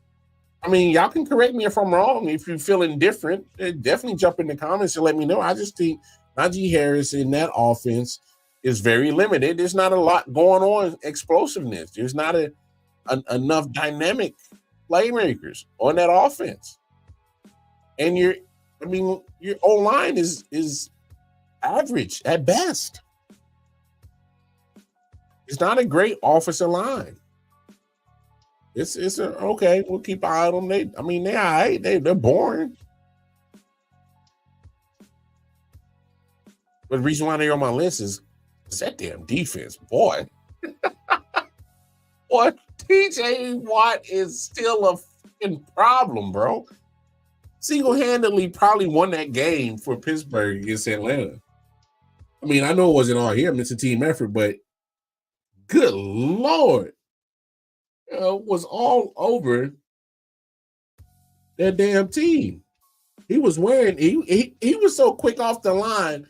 mean, y'all can correct me if I'm wrong. If you're feeling different, definitely jump in the comments and let me know. I just think Najee Harris in that offense is very limited. There's not a lot going on explosiveness. There's not enough dynamic playmakers on that offense. And your O-line is average at best. It's not a great offensive line. It's okay. We'll keep an eye on them. They're all right. They're boring. But the reason why they're on my list is that damn defense, boy. Boy, TJ Watt is still a fucking problem, bro. Single-handedly probably won that game for Pittsburgh against Atlanta. I mean, I know it wasn't all him. It's a team effort, but good Lord. Was all over that damn team. He was wearing, he was so quick off the line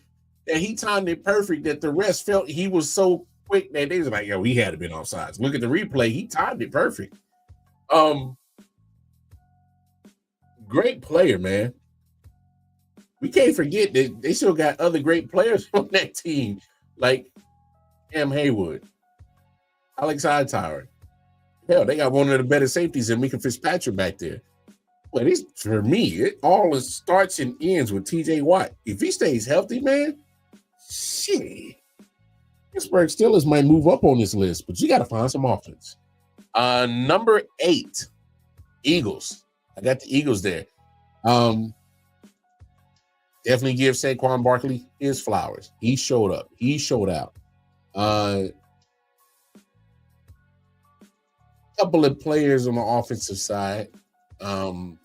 that he timed it perfect that the rest felt he was so quick that they was like, yo, he had to been offsides. Look at the replay. He timed it perfect. Great player, man. We can't forget that they still got other great players on that team, like Cam Haywood, Alex Hightower. Hell, they got one of the better safeties than Mika Fitzpatrick back there. But for me, it all starts and ends with TJ Watt. If he stays healthy, man, shit. Pittsburgh Steelers might move up on this list, but you got to find some offense. Number 8, Eagles. I got the Eagles there. definitely give Saquon Barkley his flowers. He showed up. He showed out. Couple of players on the offensive side. Saquon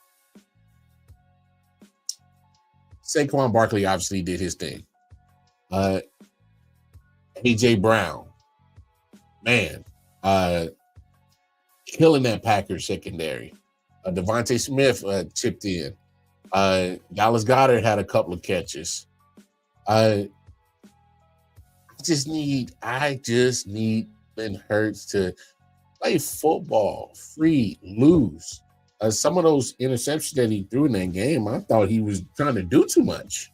Barkley obviously did his thing. AJ Brown, man, killing that Packers secondary. Devontae Smith chipped in. Dallas Goedert had a couple of catches. I just need Ben Hurts to play football, free, lose. Some of those interceptions that he threw in that game, I thought he was trying to do too much.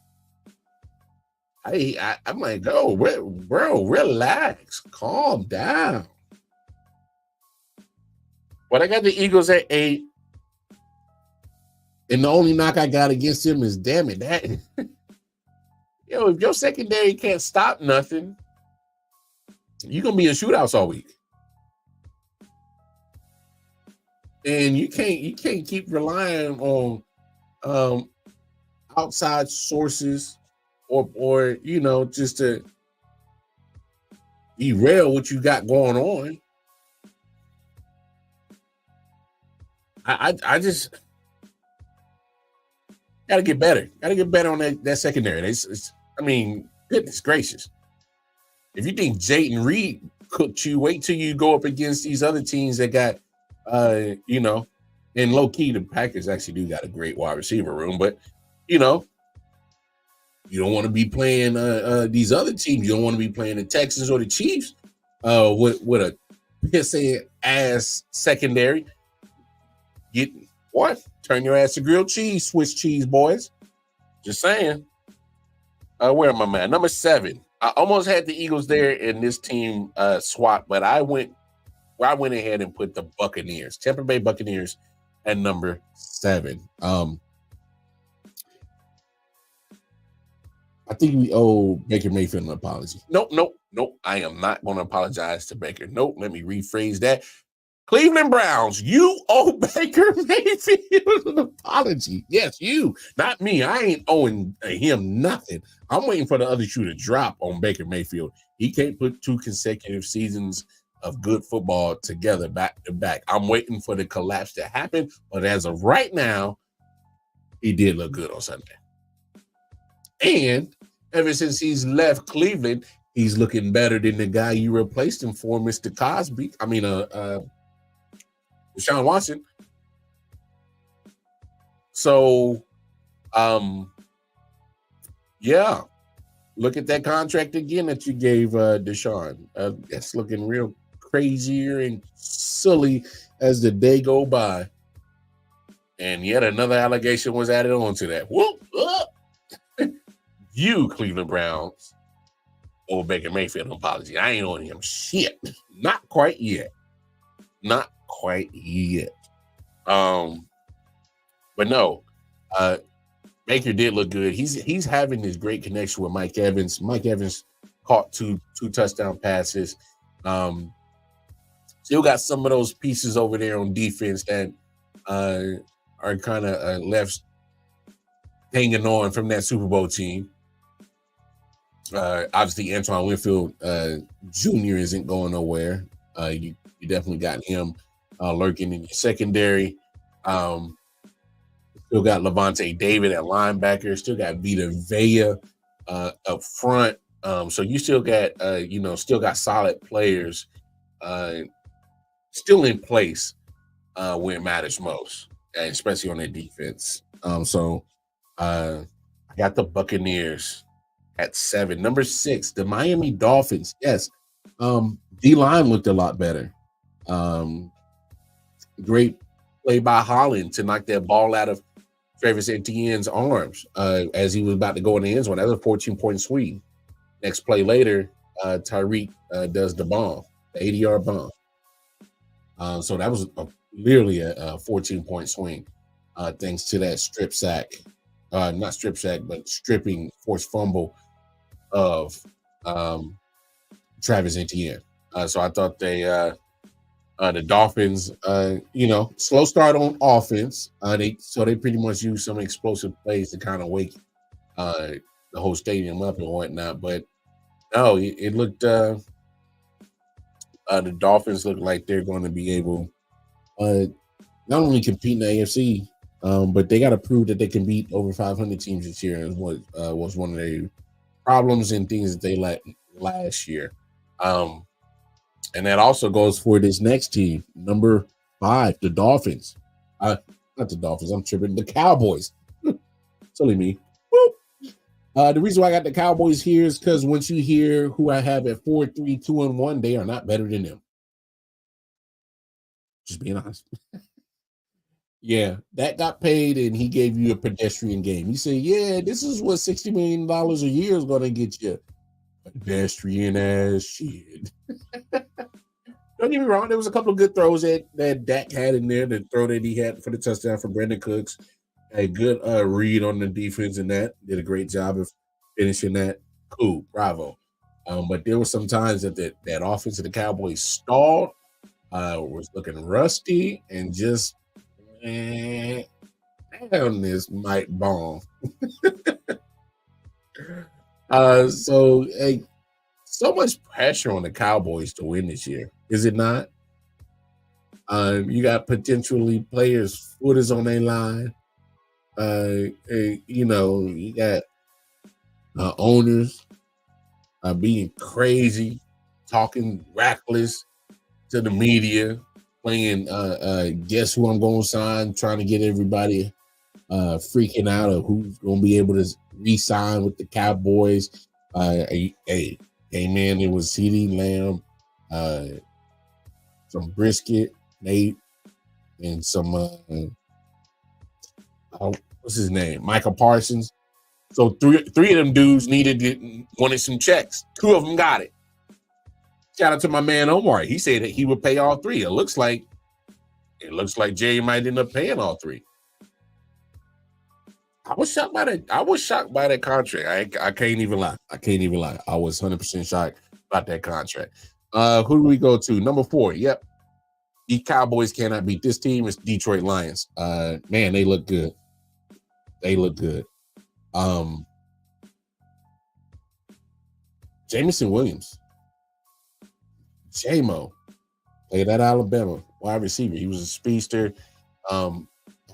I'm like, bro, relax, calm down. But I got the Eagles at 8. And the only knock I got against him is, damn it, that if your secondary can't stop nothing, you're gonna be in shootouts all week. And you can't keep relying on outside sources or just to derail what you got going on. I just gotta get better. Gotta get better on that secondary. Goodness gracious. If you think Jayden Reed cooked you, wait till you go up against these other teams that got and low key, the Packers actually do got a great wide receiver room, but you don't want to be playing these other teams. You don't want to be playing the Texans or the Chiefs with a pissing ass secondary. Turn your ass to grilled cheese, Swiss cheese, boys. Just saying. Where am I at? Number 7. I almost had the Eagles there in this team swap, but I went ahead and put the Buccaneers, Tampa Bay Buccaneers, at number 7. I think we owe Baker Mayfield an apology. Nope. I am not going to apologize to Baker. Nope. Let me rephrase that. Cleveland Browns, you owe Baker Mayfield an apology. Yes, you, not me. I ain't owing him nothing. I'm waiting for the other shoe to drop on Baker Mayfield. He can't put 2 consecutive seasons of good football together back to back. I'm waiting for the collapse to happen, but as of right now, he did look good on Sunday. And ever since he's left Cleveland, he's looking better than the guy you replaced him for, Mr. Cosby. Deshaun Watson. So, yeah. Look at that contract again that you gave Deshaun. That's looking real crazier and silly as the day go by. And yet another allegation was added on to that. Whoop! You, Cleveland Browns, owe Baker Mayfield an apology. I ain't owing him shit. Not quite yet. But no, Baker did look good. He's having this great connection with Mike Evans. Mike Evans caught two touchdown passes. Still got some of those pieces over there on defense that are kind of left hanging on from that Super Bowl team. Obviously, Antoine Winfield Jr. isn't going nowhere. You definitely got him lurking in your secondary. Still got Levante David at linebacker. Still got Vita Vea up front. So you still got solid players still in place when it matters most, especially on their defense. So I got the Buccaneers at 7. Number 6, the Miami Dolphins. Yes, D-line looked a lot better. Great play by Holland to knock that ball out of Travis Etienne's arms as he was about to go in the end zone. That was a 14-point swing. Next play later, Tyreek does the bomb, the 80-yard bomb. So that was literally a 14-point swing thanks to that strip sack. Not strip sack, but stripping forced fumble of Travis Etienne. So I thought the Dolphins, slow start on offense. They pretty much used some explosive plays to kind of wake the whole stadium up and whatnot. But no, it looked the Dolphins look like they're going to be able not only compete in the AFC, but they got to prove that they can beat over 500 teams this year. Is what was one of their problems and things that they lacked last year. And that also goes for this next team, number 5, the Dolphins. Not the Dolphins, I'm tripping. The Cowboys. It's only me. Woo! The reason why I got the Cowboys here is because once you hear who I have at 4-3-2-1, they are not better than them. Just being honest. Yeah, that got paid and he gave you a pedestrian game. He said, yeah, this is what $60 million a year is going to get you. Pedestrian ass shit. Don't get me wrong, there was a couple of good throws that Dak had in there. The throw that he had for the touchdown for Brandon Cooks. A good read on the defense, and that did a great job of finishing that. Cool, bravo. But there were some times that that offense of the Cowboys stalled, was looking rusty, and just damn, this might bomb. So much pressure on the Cowboys to win this year, is it not? You got potentially players' foot is on their line. You got owners being crazy, talking reckless to the media, playing guess who I'm going to sign, trying to get everybody freaking out of who's going to be able to re-sign with the Cowboys. Man, it was CeeDee Lamb, some Brisket, Nate, and some what's his name? Michael Parsons. So three of them dudes wanted some checks. 2 of them got it. Shout out to my man Omar. He said that he would pay all 3. It looks like Jerry might end up paying all 3. I was shocked by that contract. I can't even lie. I was 100% shocked about that contract. Who do we go to? Number 4. Yep. The Cowboys cannot beat this team. It's Detroit Lions. Man, they look good. Jameson Williams. J-Mo. Played at Alabama. Wide receiver. He was a speedster. He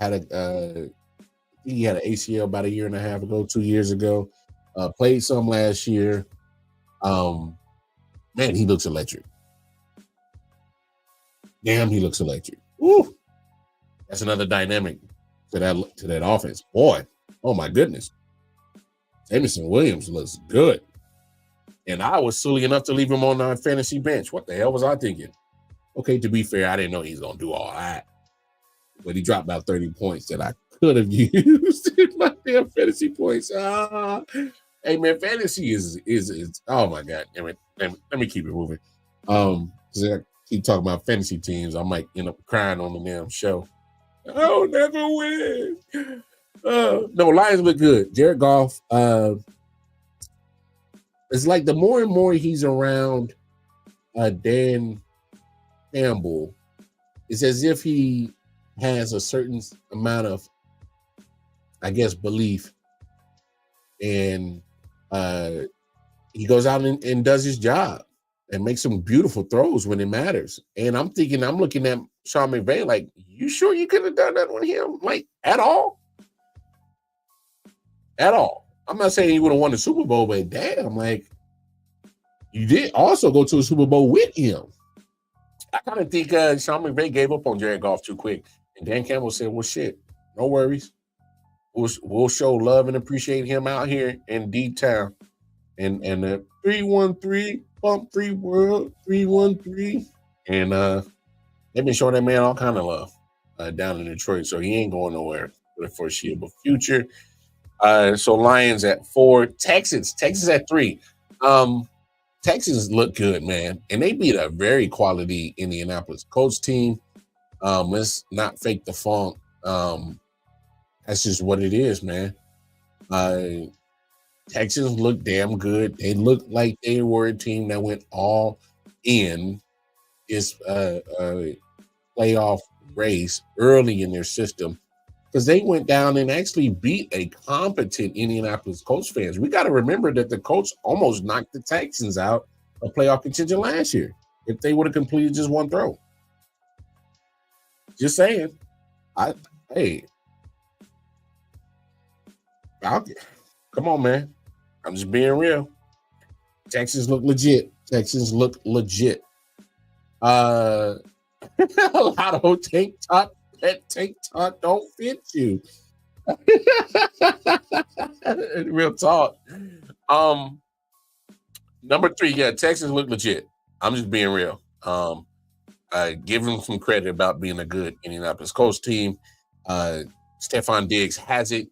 had an ACL about a year and a half ago, 2 years ago. Played some last year. Man, he looks electric. Damn, he looks electric. Woo! That's another dynamic to that offense. Boy, oh my goodness. Jameson Williams looks good. And I was silly enough to leave him on our fantasy bench. What the hell was I thinking? Okay, to be fair, I didn't know he's going to do all that. But he dropped about 30 points that I could have used in my damn fantasy points. Hey, man, fantasy is oh, my God. Let me keep it moving. Because I keep talking about fantasy teams. I might end up crying on the damn show. I'll never win. No, Lions look good. Jared Goff, it's like the more and more he's around Dan Campbell, it's as if he has a certain amount of, I guess, belief. And he goes out and does his job and makes some beautiful throws when it matters. And I'm looking at Sean McVay like, you sure you could have done that on him? Like, at all? At all. I'm not saying he would have won the Super Bowl, but damn, like, you did also go to a Super Bowl with him. I kind of think Sean McVay gave up on Jared Goff too quick. And Dan Campbell said, well, shit, no worries. We'll show love and appreciate him out here in D-Town. And the 313, Pump Free World, 313. And they've been showing that man all kind of love down in Detroit. So he ain't going nowhere for the foreseeable future. So Lions at 4, Texans at 3. Texans look good, man, and they beat a very quality Indianapolis Colts team. Let's not fake the funk. That's just what it is, man. Texans look damn good. They look like they were a team that went all in this playoff race early in their system. because they went down and actually beat a competent Indianapolis Colts fans. We got to remember that the Colts almost knocked the Texans out of playoff contention last year if they would have completed just one throw. Just saying. Come on, man. I'm just being real. Texans look legit. A lot of tank top don't fit you. Real talk. Number 3, yeah, Texans look legit. I'm just being real. Give them some credit about being a good Indianapolis Colts team. Stephon Diggs hasn't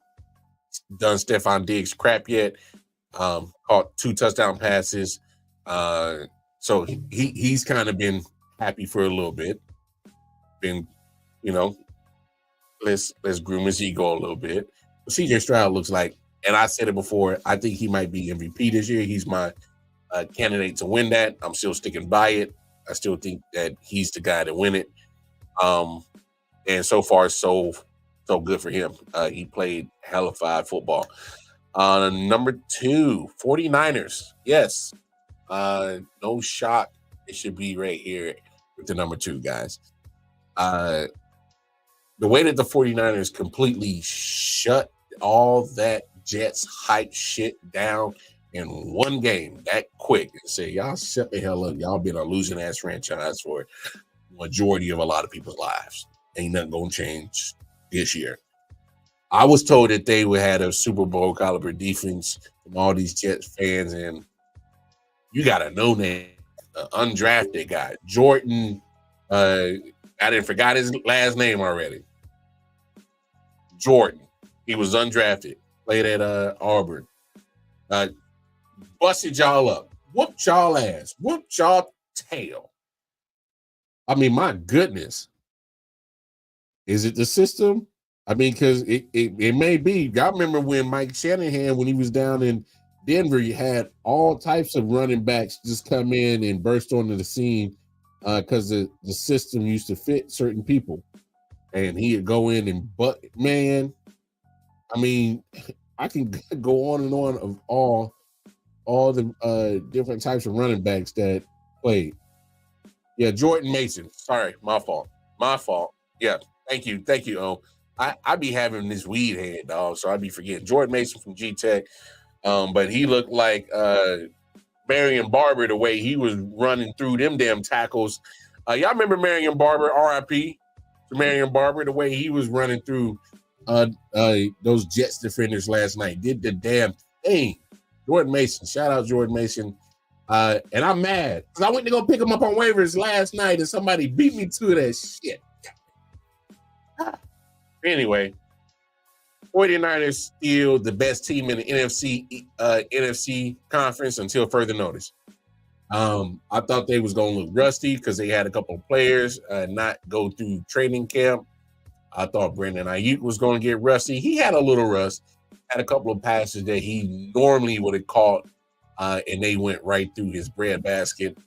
done Stephon Diggs crap yet. Caught 2 touchdown passes. So he's kind of been happy for a little bit. Been, let's groom his ego a little bit. CJ Stroud looks like, and I said it before, I think he might be MVP this year. He's my candidate to win that. I'm still sticking by it. I still think that he's the guy to win it. And so far, so good for him. He played hellified football. Number 2, 49ers. Yes. No shock. It should be right here with the number 2, guys. The way that the 49ers completely shut all that Jets hype shit down in one game that quick and say, y'all shut the hell up. Y'all been a losing ass franchise for the majority of a lot of people's lives. Ain't nothing gonna change this year. I was told that they would have a Super Bowl caliber defense from all these Jets fans, and you got a no-name, undrafted guy, Jordan. I didn't forgot his last name already. Jordan. He was undrafted. Played at Auburn. Busted y'all up. Whooped y'all ass. Whooped y'all tail. I mean, my goodness. Is it the system? I mean, because it may be. Y'all remember when Mike Shanahan, when he was down in Denver, you had all types of running backs just come in and burst onto the scene because the system used to fit certain people. And he'd go in and man, I mean, I can go on and on of all the different types of running backs that played. Yeah, Jordan Mason. Sorry, my fault. Yeah, thank you. Oh, I be having this weed head, dog, so I be forgetting. Jordan Mason from G-Tech, but he looked like Marion Barber the way he was running through them damn tackles. Y'all remember Marion Barber, RIP to Marion Barber, the way he was running through those Jets defenders last night. Did the damn thing. Jordan Mason, shout out Jordan Mason. And I'm mad because I went to go pick him up on waivers last night and somebody beat me to that shit. Anyway, 49ers still the best team in the NFC conference until further notice. I thought they was going to look rusty because they had a couple of players not go through training camp. I thought Brandon I.O.W was going to get rusty. He had a little rust, had a couple of passes that he normally would have caught, and they went right through his bread basket.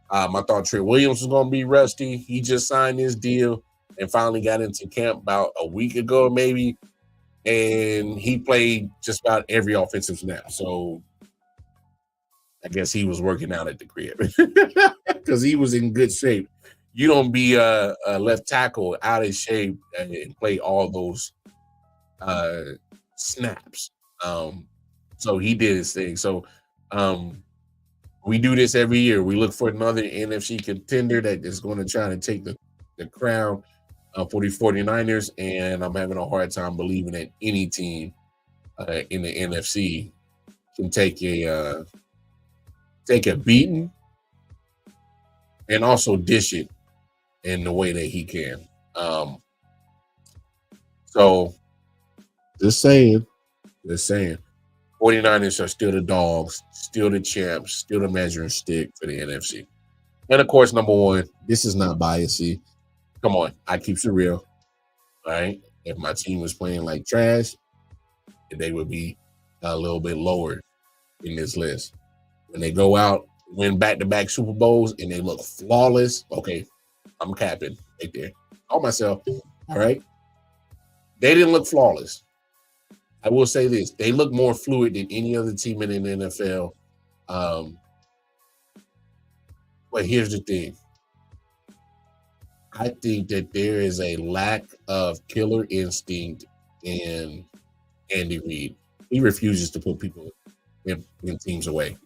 I thought Trent Williams was going to be rusty. He just signed his deal and finally got into camp about a week ago, maybe, and he played just about every offensive snap. So I guess he was working out at the crib because he was in good shape. You don't be a left tackle out of shape and play all those snaps. So he did his thing. So we do this every year. We look for another NFC contender that is going to try to take the crown for the 49ers, and I'm having a hard time believing that any team in the NFC can take a beating and also dish it in the way that he can. So just saying, 49ers are still the dogs, still the champs, still the measuring stick for the NFC. And of course, number 1, this is not biasy. Come on, I keeps it real. All right. If my team was playing like trash, they would be a little bit lower in this list. When they go out, win back-to-back Super Bowls, and they look flawless, okay, I'm capping right there. Call myself. All right. They didn't look flawless. I will say this: they look more fluid than any other team in the NFL. But here's the thing: I think that there is a lack of killer instinct in Andy Reid. He refuses to put people in teams away.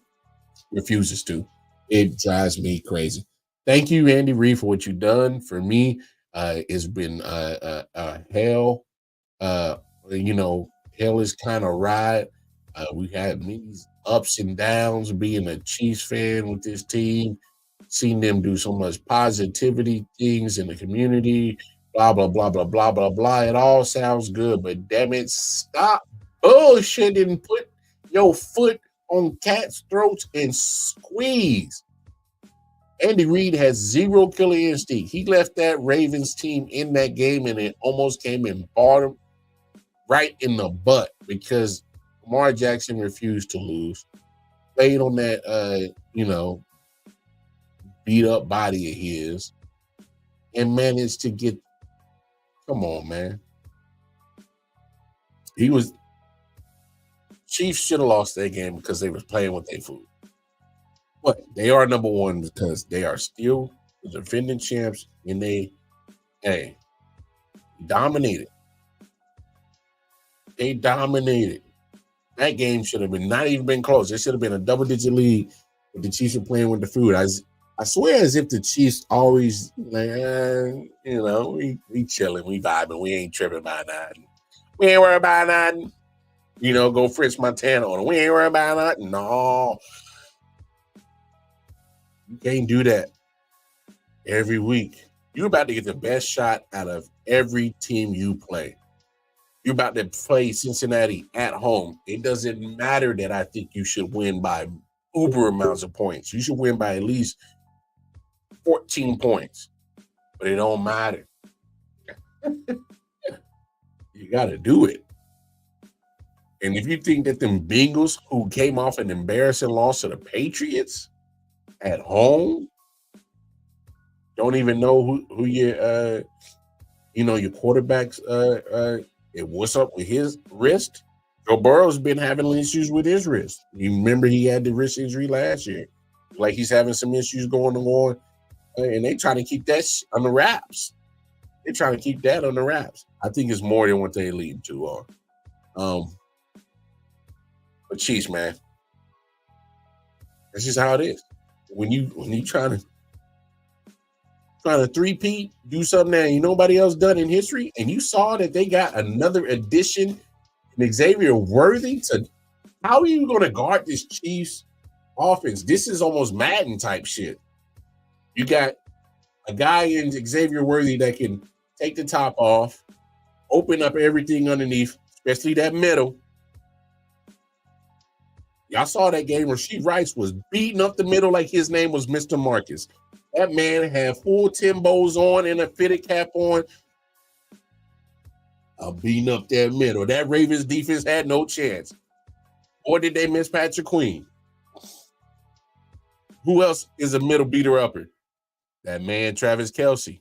Refuses to. It drives me crazy. Thank you, Andy Reid, for what you've done for me. It's been hell. Hell is kind of ride. We had many ups and downs being a Chiefs fan with this team, seeing them do so much positivity things in the community, blah, blah, blah, blah, blah, blah, blah. It all sounds good, but damn it, stop bullshitting and put your foot on cats' throats and squeeze. Andy Reid has zero killer instinct. He left that Ravens team in that game, and it almost came and bought him right in the butt because Lamar Jackson refused to lose. Played on that, beat up body of his and managed to get, come on, man. Chiefs should have lost that game because they was playing with their food. But they are number one because they are still the defending champs and they dominated. They dominated. That game should have been not even been close. It should have been a double-digit lead, but the Chiefs were playing with the food. I swear as if the Chiefs always like, we chilling, we vibing, we ain't tripping about nothing. We ain't worried about nothing. Go French Montana on it. We ain't worried about nothing. No. You can't do that every week. You're about to get the best shot out of every team you play. You're about to play Cincinnati at home. It doesn't matter that I think you should win by uber amounts of points. You should win by at least 14 points. But it don't matter. You got to do it. And if you think that them Bengals, who came off an embarrassing loss to the Patriots at home, don't even know who your quarterback's what's up with his wrist. Joe Burrow's been having issues with his wrist. You remember he had the wrist injury last year. Like he's having some issues going on, and they trying to keep that on the wraps. They're trying to keep that on the wraps. I think it's more than what they lead to. But Chiefs, man, that's just how it is. When you trying to three-peat, do something that ain't nobody else done in history, and you saw that they got another addition in Xavier Worthy. How are you going to guard this Chiefs offense? This is almost Madden type shit. You got a guy in Xavier Worthy that can take the top off, open up everything underneath, especially that middle. Y'all saw that game. Rasheed Rice was beating up the middle like his name was Mr. Marcus. That man had full Timbos on and a fitted cap on. Beating up that middle. That Ravens defense had no chance. Or did they miss Patrick Queen? Who else is a middle beater upper? That man, Travis Kelce.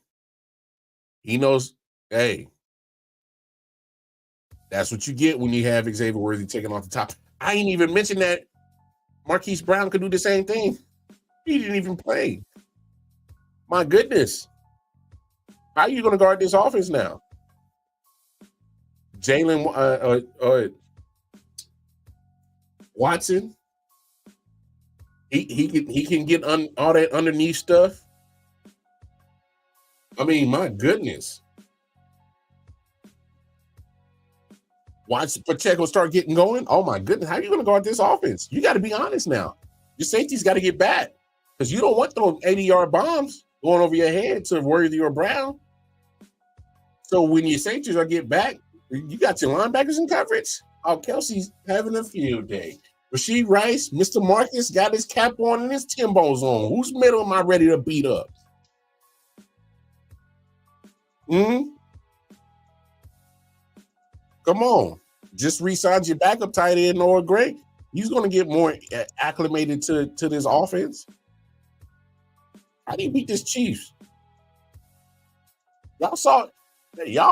He knows, hey, that's what you get when you have Xavier Worthy taking off the top. I ain't even mentioned that Marquise Brown could do the same thing. He didn't even play. My goodness. How are you going to guard this offense now? Jalen Watson, he can get all that underneath stuff. I mean, my goodness. Watch Pacheco start getting going. Oh my goodness, how are you going to guard this offense? You got to be honest now. Your safety's got to get back because you don't want those 80-yard bombs going over your head to Worthy or Brown. So when your safeties are get back, you got your linebackers in coverage. Oh, Kelsey's having a field day. Rasheed Rice, Mr. Marcus got his cap on and his Timbos on. Whose middle am I ready to beat up? Come on. Just re-signed your backup tight end, Noah Gray. He's going to get more acclimated to this offense. How do you beat this Chiefs? Y'all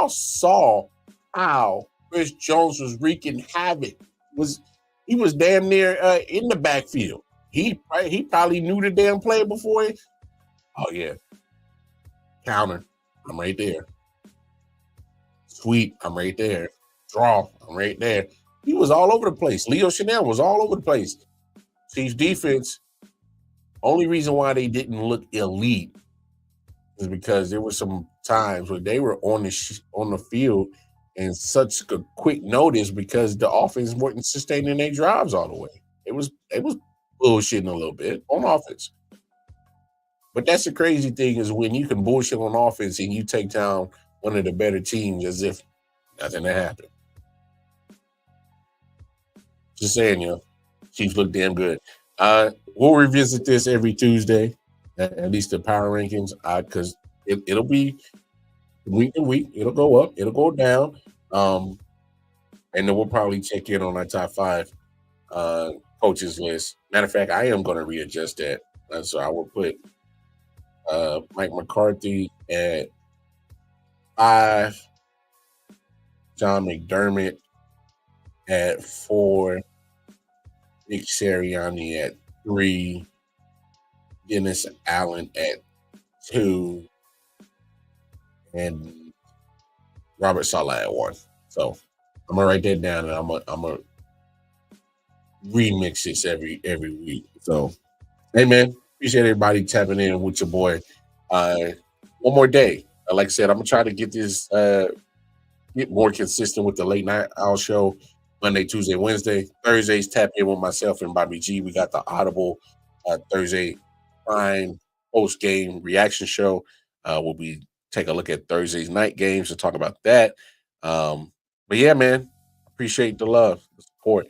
saw how Chris Jones was wreaking havoc. He was damn near in the backfield. He probably knew the damn play before it. Oh yeah, counter, I'm right there. Sweep, I'm right there. Draw, I'm right there. He was all over the place. Leo Chanel was all over the place. Chiefs defense. Only reason why they didn't look elite is because there were some times where they were on the field in such a quick notice because the offense wasn't sustaining their drives all the way. It was bullshitting a little bit on offense. But that's the crazy thing is when you can bullshit on offense and you take down one of the better teams as if nothing had happened. Just saying, Chiefs look damn good. We'll revisit this every Tuesday, at least the power rankings, because it'll be week to week. It'll go up, it'll go down, and then we'll probably check in on our top 5 coaches list. Matter of fact, I am going to readjust that, so I will put Mike McCarthy at 5, John McDermott at 4, Nick Sirianni at 3, Dennis Allen at 2, and Robert Saleh at 1. So I'm gonna write that down, and I'm gonna remix this every week. So, hey man, appreciate everybody tapping in with your boy. One more day. Like I said, I'm gonna try to get this get more consistent with the late night owl show. Monday, Tuesday, Wednesday. Thursdays, tap in with myself and Bobby G. We got the I.O.W Thursday Prime post-game reaction show. We'll be take a look at Thursday's night games and talk about that. But yeah, man, appreciate the love, the support.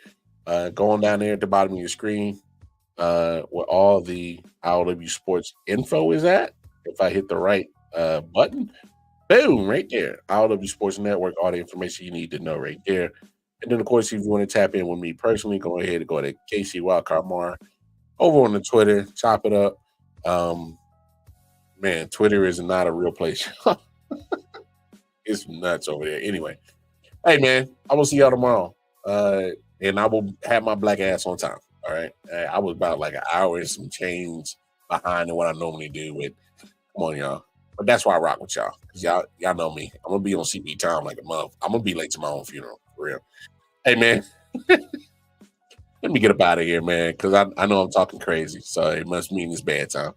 Go on down there at the bottom of your screen where all the I.O.W sports info is at. If I hit the right button, boom, right there. I.O.W Sports Network, all the information you need to know right there. And then, of course, if you want to tap in with me personally, go ahead and go to KC Wildcard Mar over on the Twitter, chop it up. Man, Twitter is not a real place. It's nuts over there. Anyway, hey, man, I will see y'all tomorrow. And I will have my black ass on time. All right. I was about like an hour and some change behind than what I normally do. But come on, y'all. But that's why I rock with y'all. Because y'all know me. I'm going to be on CB time like a month. I'm going to be late to my own funeral. For real. Hey, man. Let me get up out of here, man, because I know I'm talking crazy. So it must mean it's bad time.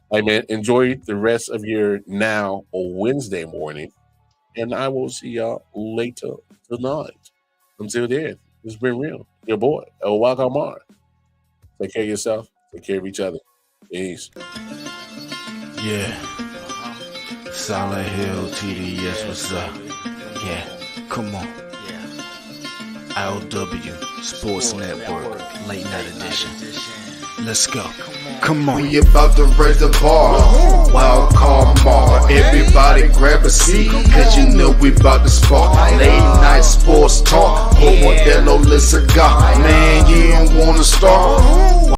Hey, man, enjoy the rest of your now or Wednesday morning. And I will see y'all later tonight. Until then, it's been real. Your boy, Wildcard Mar. Take care of yourself. Take care of each other. Peace. Yeah. Solid Hill TDS, what's up? Yeah. Come on. I.O.W Sports Network, late night edition. Let's go. Come on. We about to raise the bar. Wildcard Mar. Everybody grab a seat, cause you know we about to spark. Late night sports talk. Over Dello, let's go. Man, you don't wanna start.